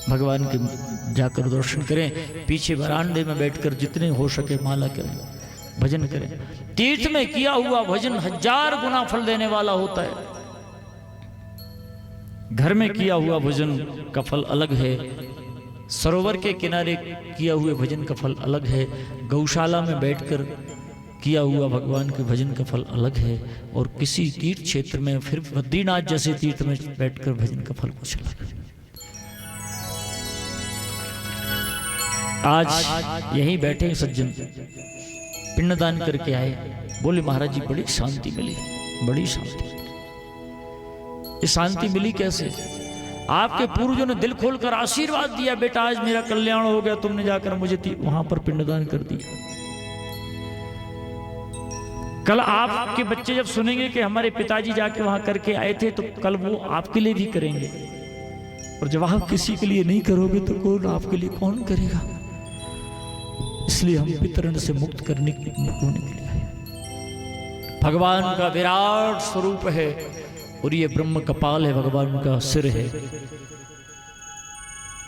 भगवान के जाकर दर्शन करें, पीछे बरामदे में बैठकर जितने हो सके माला करें, भजन करें। तीर्थ में किया हुआ भजन 1000 गुना फल देने वाला होता है। घर में किया हुआ भजन का फल अलग है, सरोवर के किनारे किया हुए भजन का फल अलग है, गौशाला में बैठकर किया हुआ भगवान के भजन का फल अलग है, और किसी तीर्थ क्षेत्र में, फिर बद्रीनाथ जैसे तीर्थ में बैठकर भजन का फल कुछ अलग है। आज यहीं बैठे सज्जन पिंडदान करके आए, बोले महाराज जी बड़ी शांति मिली, बड़ी शांति। ये शांति मिली कैसे? आपके पूर्वजों ने दिल खोलकर आशीर्वाद दिया, बेटा आज मेरा कल्याण हो गया, तुमने जाकर मुझे वहां पर पिंडदान कर दिया। कल आपके बच्चे जब सुनेंगे कि हमारे पिताजी जाके वहां करके आए थे, तो कल वो आपके लिए भी करेंगे। और जब आप किसी के लिए नहीं करोगे तो कौन आपके लिए कौन करेगा? इसलिए हम वितरण से मुक्त करने के लिए आए। भगवान का विराट स्वरूप है, और ये ब्रह्म कपाल है, भगवान का सिर है।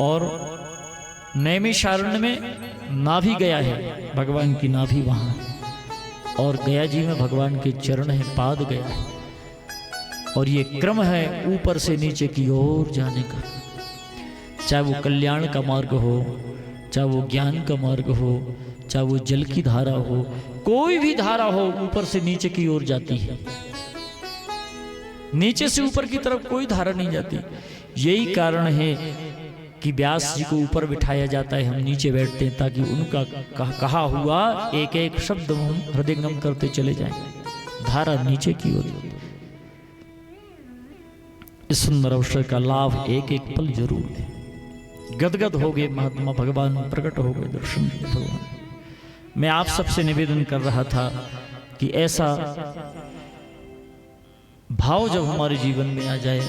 और नैमिषारण्य में नाभि गया है, भगवान की नाभि वहां, और गया जी में भगवान के चरण है, पाद गया है। और ये क्रम है ऊपर से नीचे की ओर जाने का, चाहे वो कल्याण का मार्ग हो, चाहे वो ज्ञान का मार्ग हो, चाहे वो जल की धारा हो, कोई भी धारा हो ऊपर से नीचे की ओर जाती है, नीचे से ऊपर की तरफ कोई धारा नहीं जाती। यही कारण है कि व्यास जी को ऊपर बिठाया जाता है, हम नीचे बैठते हैं, ताकि उनका कहा हुआ एक एक शब्द हम हृदयंगम करते चले जाएं, धारा नीचे की ओर। इस सुंदर अवसर का लाभ एक एक पल जरूर है। गदगद हो गए महात्मा, भगवान प्रकट हो गए, दर्शन भगवान। मैं आप सबसे निवेदन कर रहा था कि ऐसा भाव जब हमारे जीवन में आ जाए,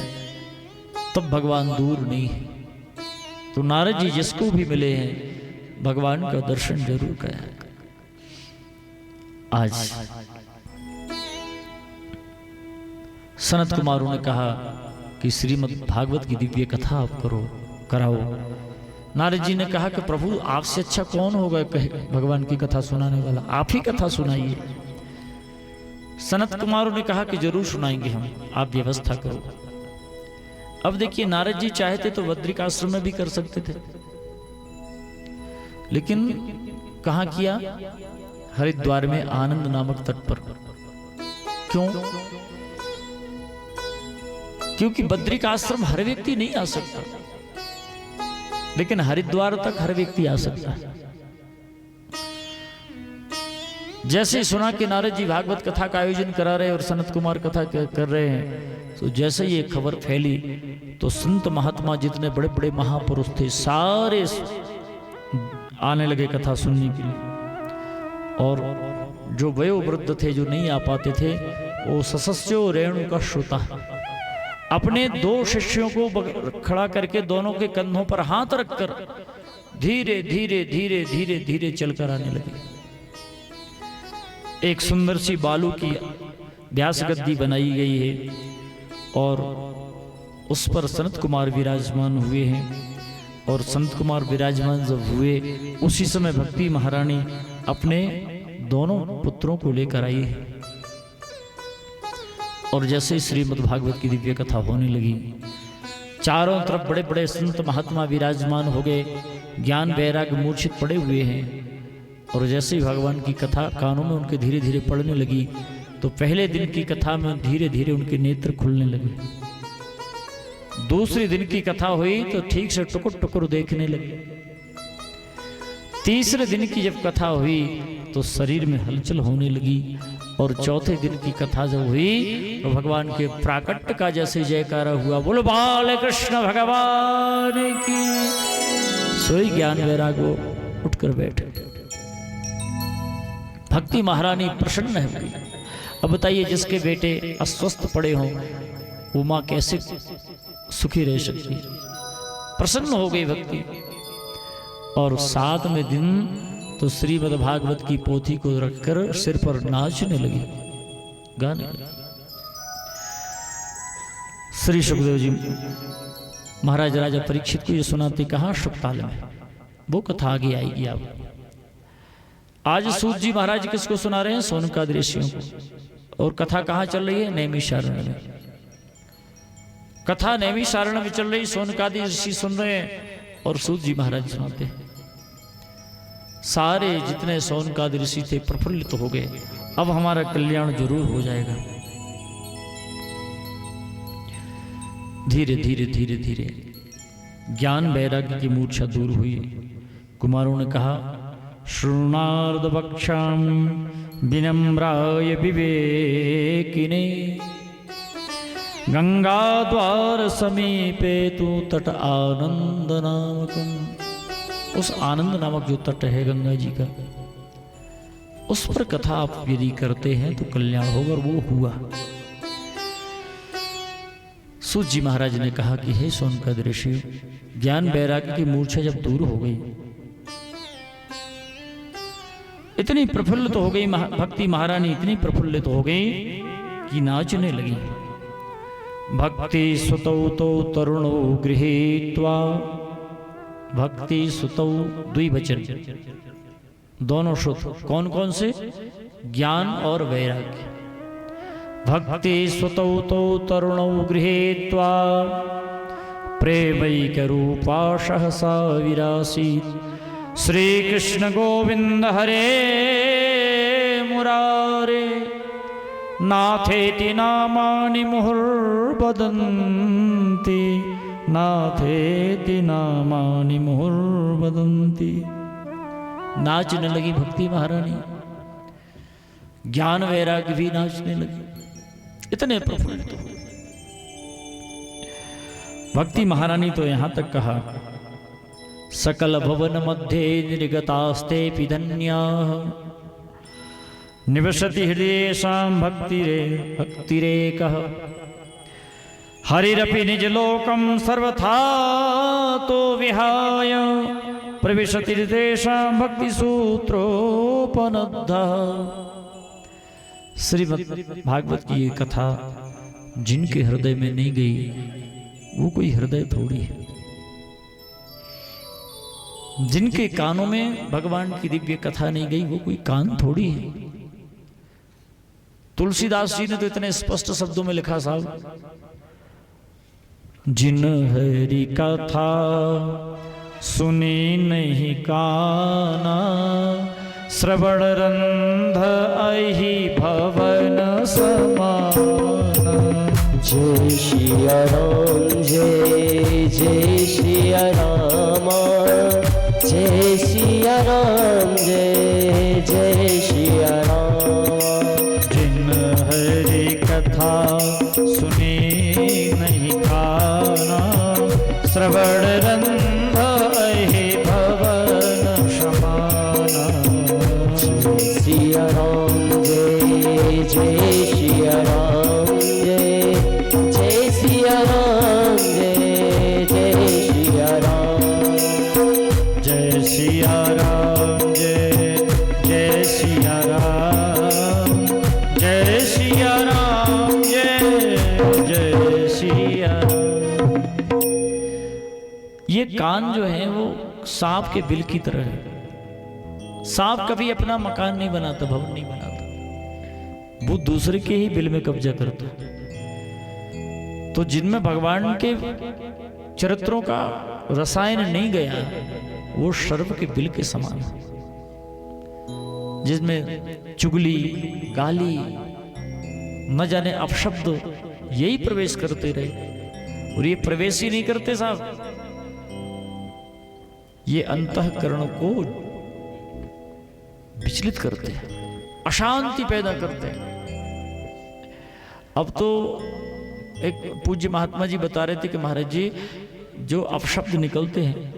तब भगवान दूर नहीं है। तो नारद जी जिसको भी मिले हैं, भगवान का दर्शन जरूर कराया। आज सनत कुमारों ने कहा कि श्रीमद् भागवत की दिव्य कथा आप कराओ। नारद जी ने कहा कि प्रभु आपसे अच्छा कौन होगा भगवान की कथा सुनाने वाला, आप ही कथा सुनाइए। सनत कुमारों ने कहा कि जरूर सुनाएंगे हम, आप व्यवस्था करो। अब देखिए, नारद जी चाहते तो बद्रिकाश्रम में भी कर सकते थे, लेकिन कहां किया? हरिद्वार में आनंद नामक तट पर। क्यों? क्योंकि बद्रिकाश्रम हर व्यक्ति नहीं आ सकता, लेकिन हरिद्वार तक हर व्यक्ति आ सकता है। जैसे ही सुना कि नारद जी भागवत कथा का आयोजन करा रहे और सनत कुमार कथा कर रहे हैं, तो जैसे ये खबर फैली तो संत महात्मा जितने बड़े बड़े महापुरुष थे सारे आने लगे कथा सुनने के लिए। और जो वयोवृद्ध थे, जो नहीं आ पाते थे, वो ससस्यो रेणु का श्रोता अपने दो शिष्यों को खड़ा करके दोनों के कंधों पर हाथ रखकर धीरे धीरे धीरे धीरे धीरे चलकर आने लगे। एक सुंदर सी बालू की व्यास गद्दी बनाई गई है और उस पर संत कुमार विराजमान हुए हैं। और संत कुमार विराजमान जब हुए, उसी समय भक्ति महारानी अपने दोनों पुत्रों को लेकर आई है। और जैसे श्रीमद् भागवत की दिव्य कथा होने लगी, चारों तरफ बड़े बड़े संत महात्मा विराजमान हो गए, ज्ञान वैराग्य मूर्छित पड़े हुए हैं। और जैसे ही भगवान की कथा कानों में उनके धीरे धीरे पड़ने लगी, तो पहले दिन की कथा में धीरे धीरे उनके नेत्र खुलने लगे। दूसरे दिन की कथा हुई तो ठीक से टुकुर टुकुर देखने लगे। तीसरे दिन की जब कथा हुई तो शरीर में हलचल होने लगी। और चौथे दिन की कथा जब हुई तो भगवान के प्राकट्य का जैसे जयकारा हुआ, बोलो बाल कृष्ण भगवान की। सोई ज्ञान वैराग्य उठकर बैठे। भक्ति महारानी प्रसन्न है। अब बताइए, जिसके बेटे अस्वस्थ पड़े हों वो माँ कैसे सुखी रह सकती? प्रसन्न हो गई भक्ति। और 7वें दिन तो श्रीमद् भागवत की पोथी को रखकर सिर पर नाचने लगी, गाने लगी। श्री सुखदेव जी महाराज राजा परीक्षित को ये सुनाते, कहाँ शुकताल में, वो कथा आगे आएगी। आप आज सूत जी महाराज किसको सुना रहे हैं? सोनकादि ऋषियों को। और कथा कहाँ चल रही है? नैमिषारण्य में। कथा नैमिषारण्य में चल रही, सोनकादि ऋषि सुन रहे हैं और सूत जी महाराज सुनाते हैं। सारे जितने सोनकादि ऋषि थे प्रफुल्लित हो गए, अब हमारा कल्याण जरूर हो जाएगा। धीरे धीरे धीरे धीरे ज्ञान वैराग्य की मूर्छा दूर हुई। कुमारों ने कहा, शृणार्द वक्षाम विनम्राय विवेकिने गंगा द्वार समीपे तु तट आनंद नामकम। उस आनंद नामक जो तट है गंगा जी का, उस पर कथा आप यदि करते हैं तो कल्याण होगा। और वो हुआ। सूत जी महाराज ने कहा कि हे सोनकादि ऋषि, ज्ञान वैराग्य की मूर्छा जब दूर हो गई, इतनी प्रफुल्लित हो गई भक्ति महारानी, इतनी प्रफुल्लित हो गई कि नाचने लगी। भक्ति सुतौ तो तरुणो गृहीत्वा, भक्ति सुतौ द्विवचन, दोनों श्रुत। कौन कौन से? ज्ञान और वैराग्य। भक्ति सुतौ तो तरुणौ गृहीत्वा प्रेमैक रूपा सहसा विरासीत्। श्री कृष्ण गोविंद हरे मुरारे नाथेति नामानि मुहुर्वदन्ति, नाथेति नामानि मुहुर्वदन्ति। नाचने लगी भक्ति महारानी, ज्ञान वैराग्य भी नाचने लगी, इतने प्रफुल्लित हो। भक्ति महारानी तो यहां तक कहा, सकल भवन मध्ये निर्गतास्ते धन्याः निवसति हृदयेषां भक्तिरेकः। हरिरपि निजलोकं सर्वथा तो विहाय प्रविशति हृदयेषां भक्तिसूत्रोपनद्धः। श्रीमद् भागवत की ये कथा जिनके हृदय में नहीं गई वो कोई हृदय थोड़ी है। जिनके कानों में भगवान की दिव्य कथा नहीं गई वो कोई कान थोड़ी है। तुलसीदास जी ने तो इतने स्पष्ट शब्दों में लिखा साहब, जिन हरि कथा सुनी नहीं काना, श्रवण रंध अहि भवन समाना। जय सिया राम जय जय सिया राम, जय सिया राम जय जय सिया राम। जिन हरि कथा सुनी नहीं काना, श्रवण रंध अहि भवन समाना। जय सिया राम जय जय सिया राम जय जय सिया राम जय जय सिया राम। जय सिया राम जय जय सिया राम, जय सिया राम जय जय सिया राम। ये कान जो है वो सांप के बिल की तरह है। सांप कभी अपना मकान नहीं बनाता, भवन नहीं बनाता, वो दूसरे के ही बिल में कब्जा करता। तो जिनमें भगवान के चरित्रों का रसायन नहीं गया, वो सर्प के बिल के समान है, जिसमें चुगली, गाली, न जाने अपशब्द यही प्रवेश करते रहे। और ये प्रवेश ही नहीं करते साहब, ये अंतःकरण को विचलित करते हैं, अशांति पैदा करते हैं। अब तो एक पूज्य महात्मा जी बता रहे थे कि महाराज जी, जो अपशब्द निकलते हैं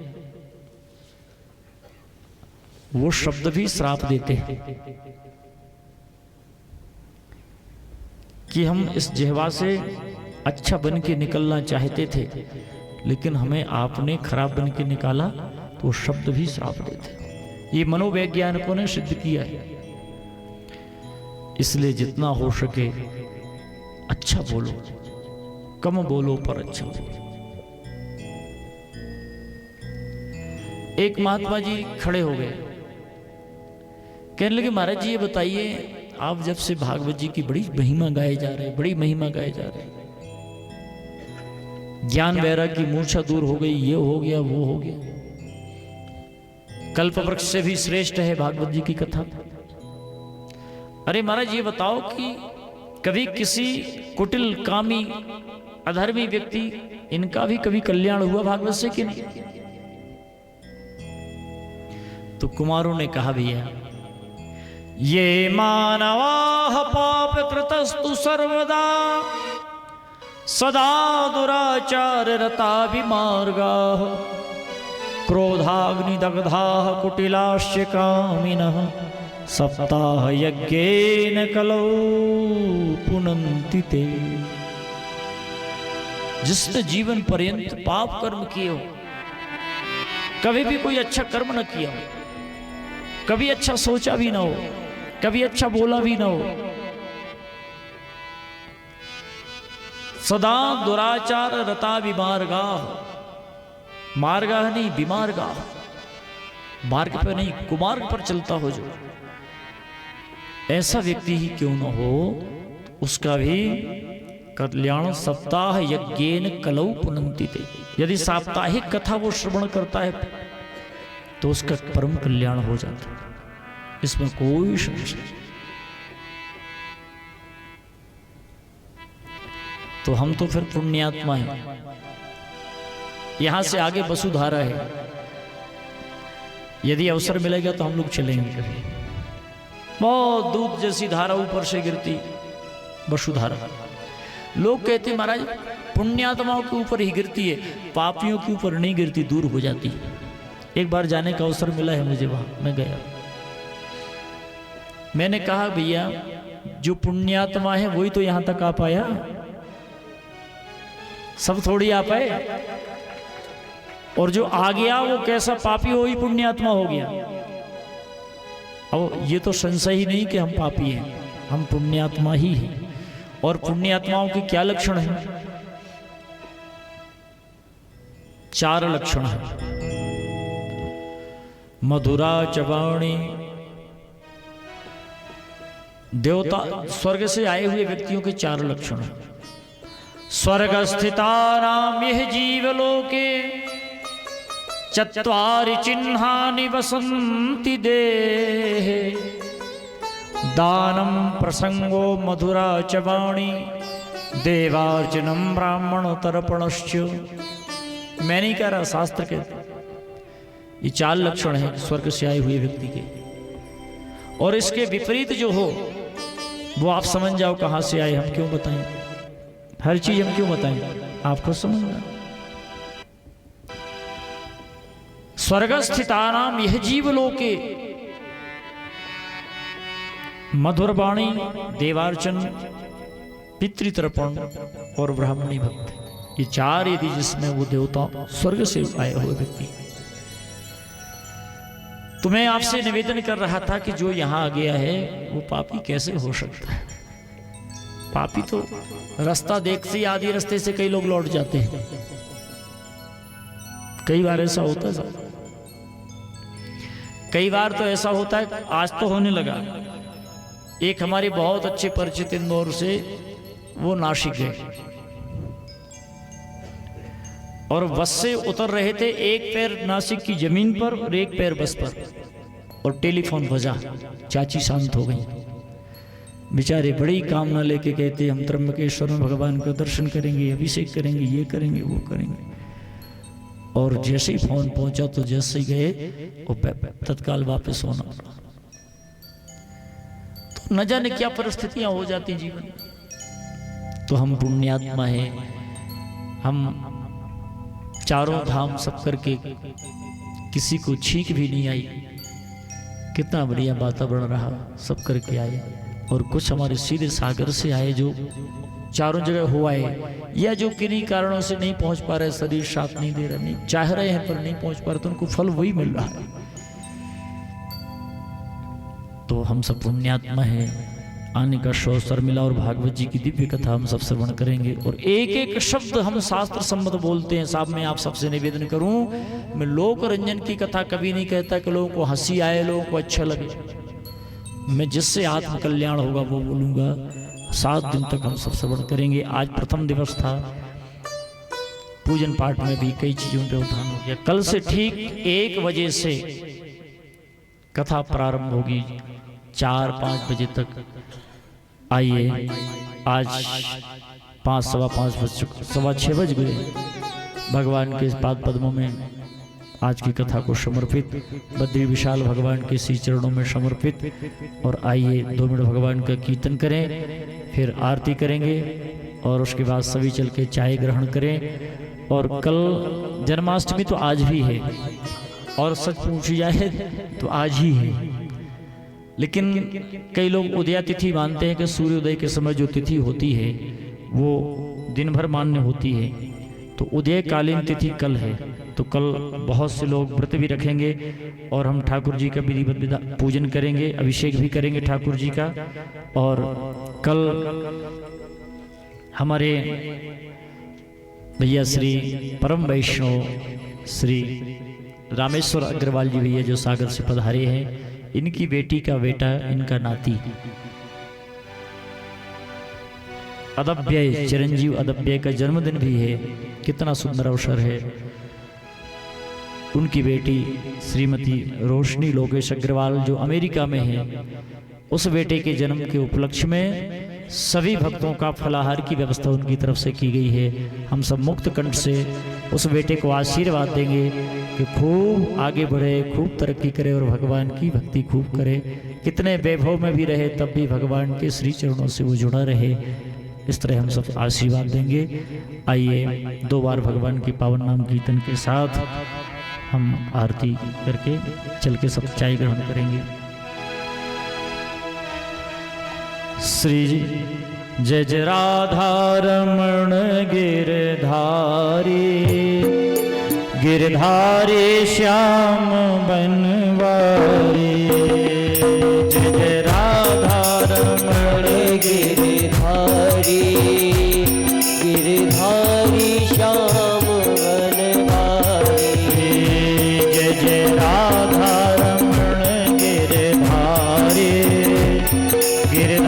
वो शब्द भी श्राप देते हैं कि हम इस जिह्वा से अच्छा बन के निकलना चाहते थे, लेकिन हमें आपने खराब बन के निकाला, तो वो शब्द भी श्राप देते हैं। ये मनोवैज्ञानिकों ने सिद्ध किया है। इसलिए जितना हो सके अच्छा बोलो, कम बोलो पर अच्छा बोलो। एक महात्मा जी खड़े हो गए, कहने लगे महाराज जी ये बताइए, आप जब से भागवत जी की बड़ी महिमा गाए जा रहे हैं, बड़ी महिमा गाए जा रहे हैं, ज्ञान वैराग्य की मूर्छा दूर हो गई, ये हो गया वो हो गया, कल्प वृक्ष से भी श्रेष्ठ है भागवत जी की कथा। अरे महाराज ये बताओ कि कभी किसी कुटिल, कामी, अधर्मी व्यक्ति, इनका भी कभी कल्याण हुआ भागवत से कि नहीं? तो कुमारों ने कहा भैया, ये मानवाः पाप कृतस्तु सर्वदा, सदा दुराचार रता विमार्गाः, क्रोधाग्निदग्धाः कुटिलाश्च कामिनः, सप्ताह यज्ञेन कलौ पुनन्ति ते। जिसने जीवन पर्यंत पाप कर्म किए हो, कभी भी कोई अच्छा कर्म न किया हो, कभी अच्छा सोचा भी ना हो, कभी अच्छा बोला भी ना हो, सदा दुराचार रता विमार्गाः, मार्गाः नहीं विमार्गाः, मार्ग पर नहीं कुमार्ग पर चलता हो, जो ऐसा व्यक्ति ही क्यों न हो, उसका भी कल्याण सप्ताह यज्ञेन कलौ पुनन्ति ते। यदि साप्ताहिक कथा वो श्रवण करता है तो उसका परम कल्याण हो जाता है, इसमें कोई संशय नहीं। तो हम तो फिर पुण्यात्मा हैं, यहां से आगे वसुधारा है, यदि अवसर मिलेगा तो हम लोग चलेंगे कभी। बहुत दूध जैसी धारा ऊपर से गिरती वसुधारा। लोग कहते महाराज पुण्यात्माओं के ऊपर ही गिरती है, पापियों के ऊपर नहीं गिरती, दूर हो जाती है। एक बार जाने का अवसर मिला है मुझे, वहां मैं गया। मैंने कहा भैया जो पुण्यात्मा है वही तो यहां तक आ पाया, सब थोड़ी आ पाए। और जो आ गया वो कैसा पापी हो ही पुण्यात्मा हो गया। अब ये तो संशय ही नहीं कि हम पापी हैं, हम पुण्यात्मा ही हैं। और पुण्यात्माओं के क्या लक्षण हैं? 4 लक्षण हैं। मधुरा च वाणी देवता स्वर्ग से आए हुए व्यक्तियों के 4 लक्षण हैं। स्वर्ग स्थितानाम यह जीवलोके चत्वारि चिन्हानि वसन्ति देहे दानम प्रसंगो मधुरा च वाणी देवार्चनम ब्राह्मण तर्पणश्च। मैं नहीं कह रहा, शास्त्र के ये 4 लक्षण हैं स्वर्ग से आए हुए व्यक्ति के। और इसके विपरीत जो हो वो आप समझ जाओ कहां से आए, हम क्यों बताएं, हर चीज हम क्यों बताएं, आप खुद समझना। स्वर्गस्थितानाम यह जीवलोके मधुर वाणी देवार्चन पितृतर्पण और ब्राह्मणी भक्त, ये 4 यदि जिसमें वो देवता स्वर्ग से आए हुए व्यक्ति। तो मैं आपसे निवेदन कर रहा था कि जो यहां आ गया है वो पापी कैसे हो सकता है। पापी तो रास्ता देखते ही आधी रास्ते से कई लोग लौट जाते हैं, कई बार ऐसा होता है। कई बार तो ऐसा होता है, आज तो होने लगा। एक हमारे बहुत अच्छे परिचित इंदौर से वो नासिक गए और बस से उतर रहे थे, एक पैर नासिक की जमीन पर और एक पैर बस पर, और टेलीफोन बजा। चाची शांत हो गई, बेचारे बड़ी कामना लेके कहते हम त्र्यंबकेश्वर में भगवान का दर्शन करेंगे, अभिषेक करेंगे, ये करेंगे, वो करेंगे। और जैसे ही फोन पहुंचा तो जैसे ही गए वो तत्काल वापस होना पड़ा। तो न जाने क्या परिस्थितियां हो जाती जीवन। तो हम पुण्यात्मा हैं, हम 4 धाम सब करके किसी को छींक भी नहीं आई, कितना बढ़िया वातावरण रहा, सब करके आए। और कुछ हमारे सीधे सागर से आए जो 4 जगह हो आए, या जो किन्हीं कारणों से नहीं पहुंच पा रहे, शरीर साथ नहीं दे रहा, नहीं चाह रहे हैं पर नहीं पहुंच पा रहे, तो उनको फल वही मिल रहा है। तो हम सब पुण्यात्मा हैं, आने का अवसर मिला और भागवत जी की दिव्य कथा हम सब श्रवण करेंगे। और एक एक शब्द हम शास्त्र सम्मत बोलते हैं। साहब मैं आप सबसे निवेदन करूं, मैं लोक रंजन की कथा कभी नहीं कहता कि लोगों को हंसी आए, लोगों को अच्छा लगे। मैं जिससे आत्म कल्याण होगा वो बोलूंगा। 7 दिन तक हम सब श्रवण करेंगे। आज प्रथम दिवस था, पूजन पाठ में भी कई चीजों पे उठान हो गया। कल से ठीक 1 बजे से कथा प्रारंभ होगी, 4-5 बजे तक आइए। आज 5, सवा 5 बज चुके, 5:15 बज गए। भगवान के पाद पद्मों में आज की कथा को समर्पित, बद्री विशाल भगवान के श्री चरणों में समर्पित। और आइए 2 मिनट भगवान का कीर्तन करें, फिर आरती करेंगे और उसके बाद सभी चल के चाय ग्रहण करें। और कल जन्माष्टमी तो आज भी है, और सच पूछी जाए तो आज ही है। लेकिन कई लोग उदया तिथि मानते हैं कि सूर्योदय के समय जो तिथि होती है वो दिन भर मान्य होती है। तो उदय कालीन तिथि कल है, तो कल बहुत से लोग व्रत भी रखेंगे और हम ठाकुर जी का विधिवत पूजन करेंगे, अभिषेक भी करेंगे ठाकुर जी का। और कल हमारे भैया श्री परम वैष्णव श्री रामेश्वर अग्रवाल जी भैया जो सागर से पधारे हैं, इनकी बेटी का बेटा, इनका नाती अदभ्य चिरंजीव अदभ्य का जन्मदिन भी है। कितना सुंदर अवसर है। उनकी बेटी श्रीमती रोशनी लोकेश अग्रवाल जो अमेरिका में है, उस बेटे के जन्म के उपलक्ष्य में सभी भक्तों का फलाहार की व्यवस्था उनकी तरफ से की गई है। हम सब मुक्त कंठ से उस बेटे को आशीर्वाद देंगे कि खूब आगे बढ़े, खूब तरक्की करे और भगवान की भक्ति खूब करे। कितने वैभव में भी रहे तब भी भगवान के श्री चरणों से वो जुड़ा रहे, इस तरह हम सब आशीर्वाद देंगे। आइए 2 बार भगवान की पावन नाम कीर्तन के साथ हम आरती करके चल के सब चाय ग्रहण करेंगे। श्री जय जय राधा रमण गिरधारी, गिरधारी श्याम बनवारी। जय जय राधा रमण गिरधारी, गिरधारी श्याम बनवारी। जय जय राधा रमण गिरधारी, गिरधारी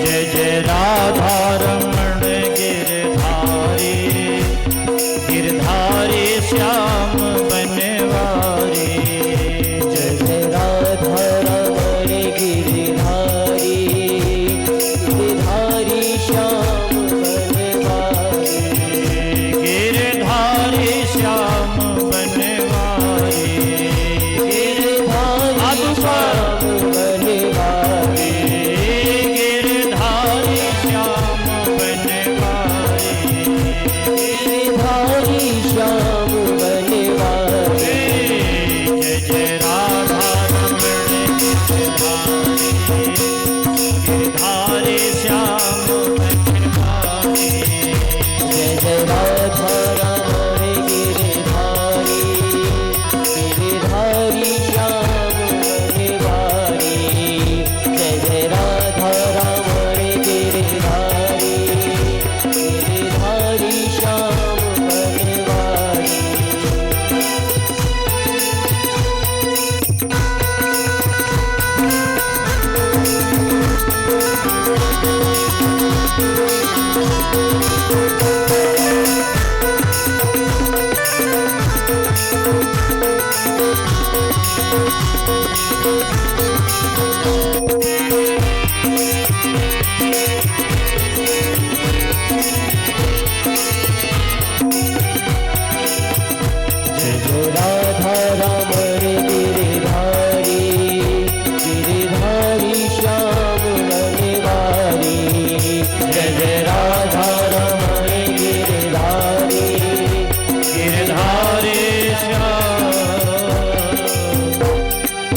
जय जय राधा रमण गिरधारी, गिरधारी श्याम बनवारी। जय जय राधा रमण गिरधारी, गिरधारी श्याम बनवारी। गिरधारी श्याम बनवारी, गिरधारी श्याम बनवारी। गिरधारी श्याम बनवारी। गिरधारी श्याम बनवारी। जय जय राधा रमण गिरधारी, गिरधारी श्याम बनवारी। जय जय राधा रमण गिरधारी, गिरधारी श्याम बनवारी। जय जय राधा रमण गिरधारी, गिरधारी श्याम बनवारी। जय जय राधा रमण गिरधारी, गिरधारी श्याम बनवारी। जय जय राधा रमण गिरधारी, गिरधारी श्याम।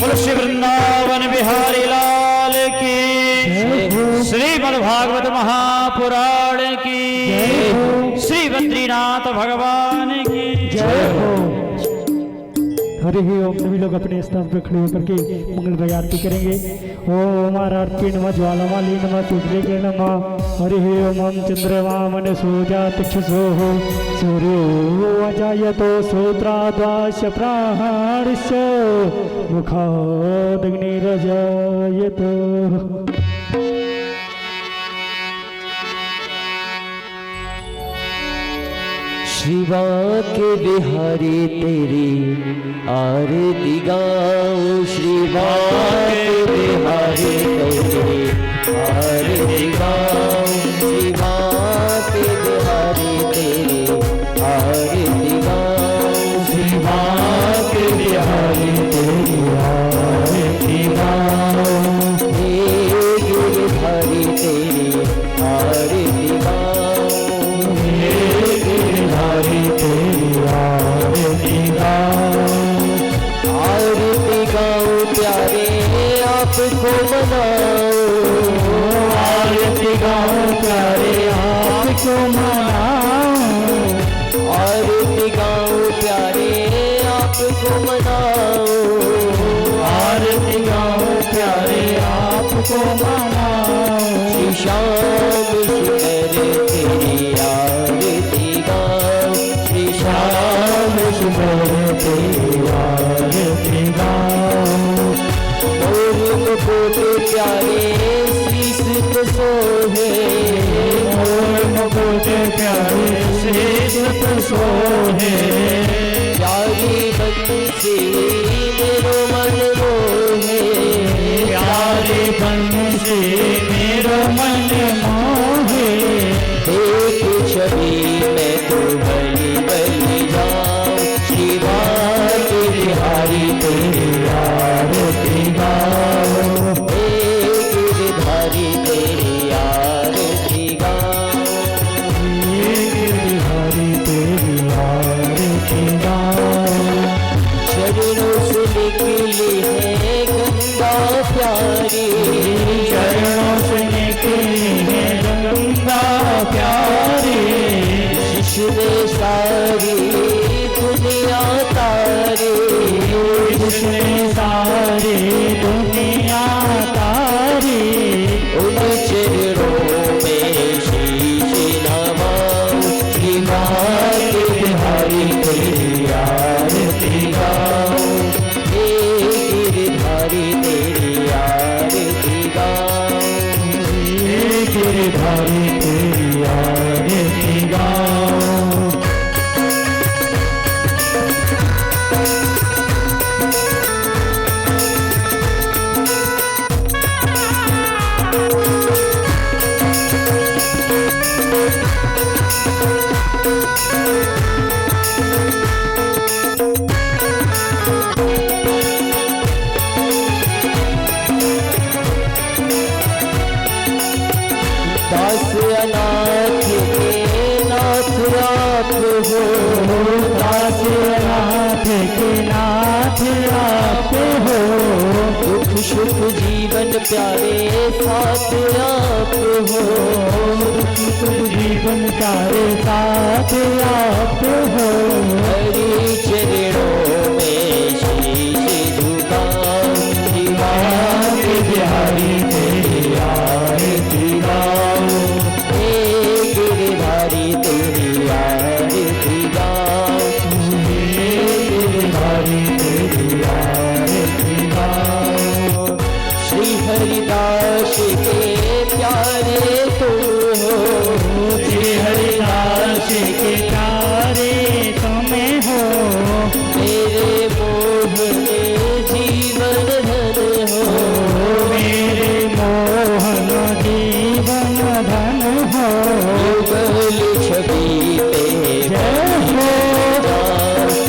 बोलो श्री वृंदावन बिहारी लाल की, श्रीमद् भागवत महापुराण की, श्री बद्रीनाथ भगवान की जय हो। हरि ही ओम। सभी लोग अपने स्थान पर खड़े होकर के मंगल भाई आरती करेंगे। ओम आरती नमः ज्वालामाली नमः चुद्रे नमः। हरि ही ओम। ओम चंद्रमा मन सूर्यात चक्षुषो सूर्यो अजायतो श्रोत्राद्वाश प्राणश्च मुखादग्निरजायतो। शिवा के बिहारी तेरी आरती गाओ। शिवा के बिहारी तेरी आरती गाओ। शिवा के बिहारी तेरी आरती गाओ। शिवा के बिहारी तेरी आरती गाओ। हे गिरधारी तेरी आरती गाओ। हे गिरधारी तेरी आरती गाओ। आरती गाओ प्यारे आपको मनाओ। आरती गाओ प्यारे आपको मनाओ। आरती गाओ प्यारे आपको मनाओ। आरती गाओ प्यारे आपको मनाओ। श्री श्याम सुंदर तेरी आरती गाओ। श्री श्याम सुंदर तेरी आरती गाओ। मोर मुकुट प्यारे शीस पे सोहे। मोर मुकुट प्यारे शीस पे सोहे। प्यारी बंसी मेरो मन मोहे। प्यारी बंसी मेरो मन मोहे। देख छवि मैं तो बलि बलि जाऊं। शिवा के बिहारी तेरी आरती गाओ। हे गिरधारी तेरी आरती गाओ। हे गिरधारी तेरी आरती गाओ। चरणों से निकली है गंगा प्यारी। चरणों से निकली है गंगा प्यारी। शिशु ने सा बिहारी तेरी आरती गाऊं। दास अनाथ के नाथ आप हो, दास अनाथ के नाथ आप हो, दुख सुख जीवन प्यारे साथ आप हो, जीवन तारे साथ आप हो। हरि चरणों में शीश झुकाऊं, बिहारी बिहारी तेरी आरती गाऊं। हे गिरधारी तेरी आरती गाऊं, बिहारी तेरी आरती गाऊं। श्री हरिदास के प्यारे तुम हो, श्री हरिदास के प्यारे तुम्हें हो, मेरे मोहन जीवन धन हो, मेरे मोहन जीवन धन हो। युगल छवि पे जय हो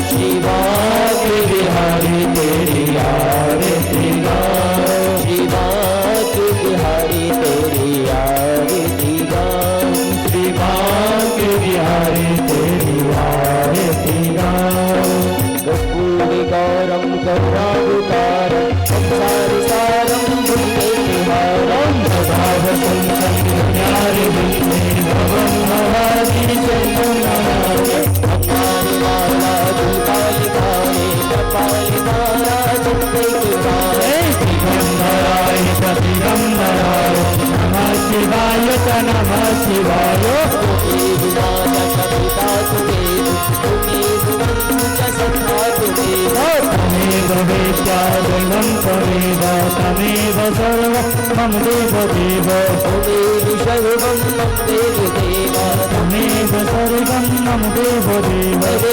श्रीवास बिहारी तेरी आरती गाऊं। श्रीवास बिहारी तेरी आरती गाऊं, श्रीवास बिहारी तेरी आरती गाऊं। कर्पूर गौरम करुणावतारम संसार सारम भुजगे विहारम, सदा वसंतं प्यारे बिंदे भवन नवाजी चंदनारे। कपाली वाला दुलाली भाले, कपाली वाला चंदे कुमारे, दिगंबराय दिगंबराय नमः शिवाय नमः शिवाय। तुम्हें माता पिता तुम्हें, तुम्हें वंश सखा तुम्हें, तमेव वेद्या दैवं तमेव तमेव सर्वं मम देवदेव। तुम्हें सर्वं मम देव देवा, तमेव सर्वं मम देवदेव। हरे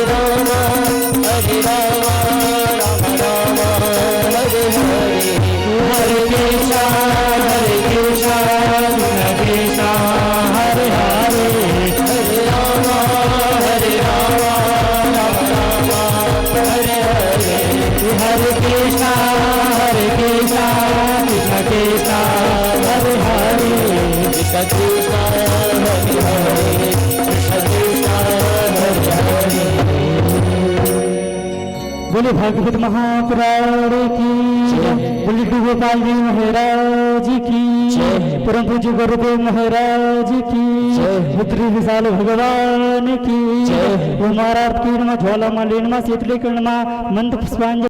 राम राम राम हरे हरे, हरे कृष्णा कृष्ण कृष्ण हरे हरे। हरे राम राम राम हरे हरे, हरे कृष्णा कृष्ण कृष्ण हरे हरे। कृष्ण कृष्ण हरे हरे, कृष्ण कृष्ण हरे हरे। बोले भागवत महापुराण की जय। बोले गोपाल जी महाराज की जय। परम पूज्य गुरुदेव महाराज की जय। पुत्री विशाल भगवान की जय। ओम आरती नमः ज्वाला माली नमः शीतलीकरण नमः मंत्र पुष्पांजलि।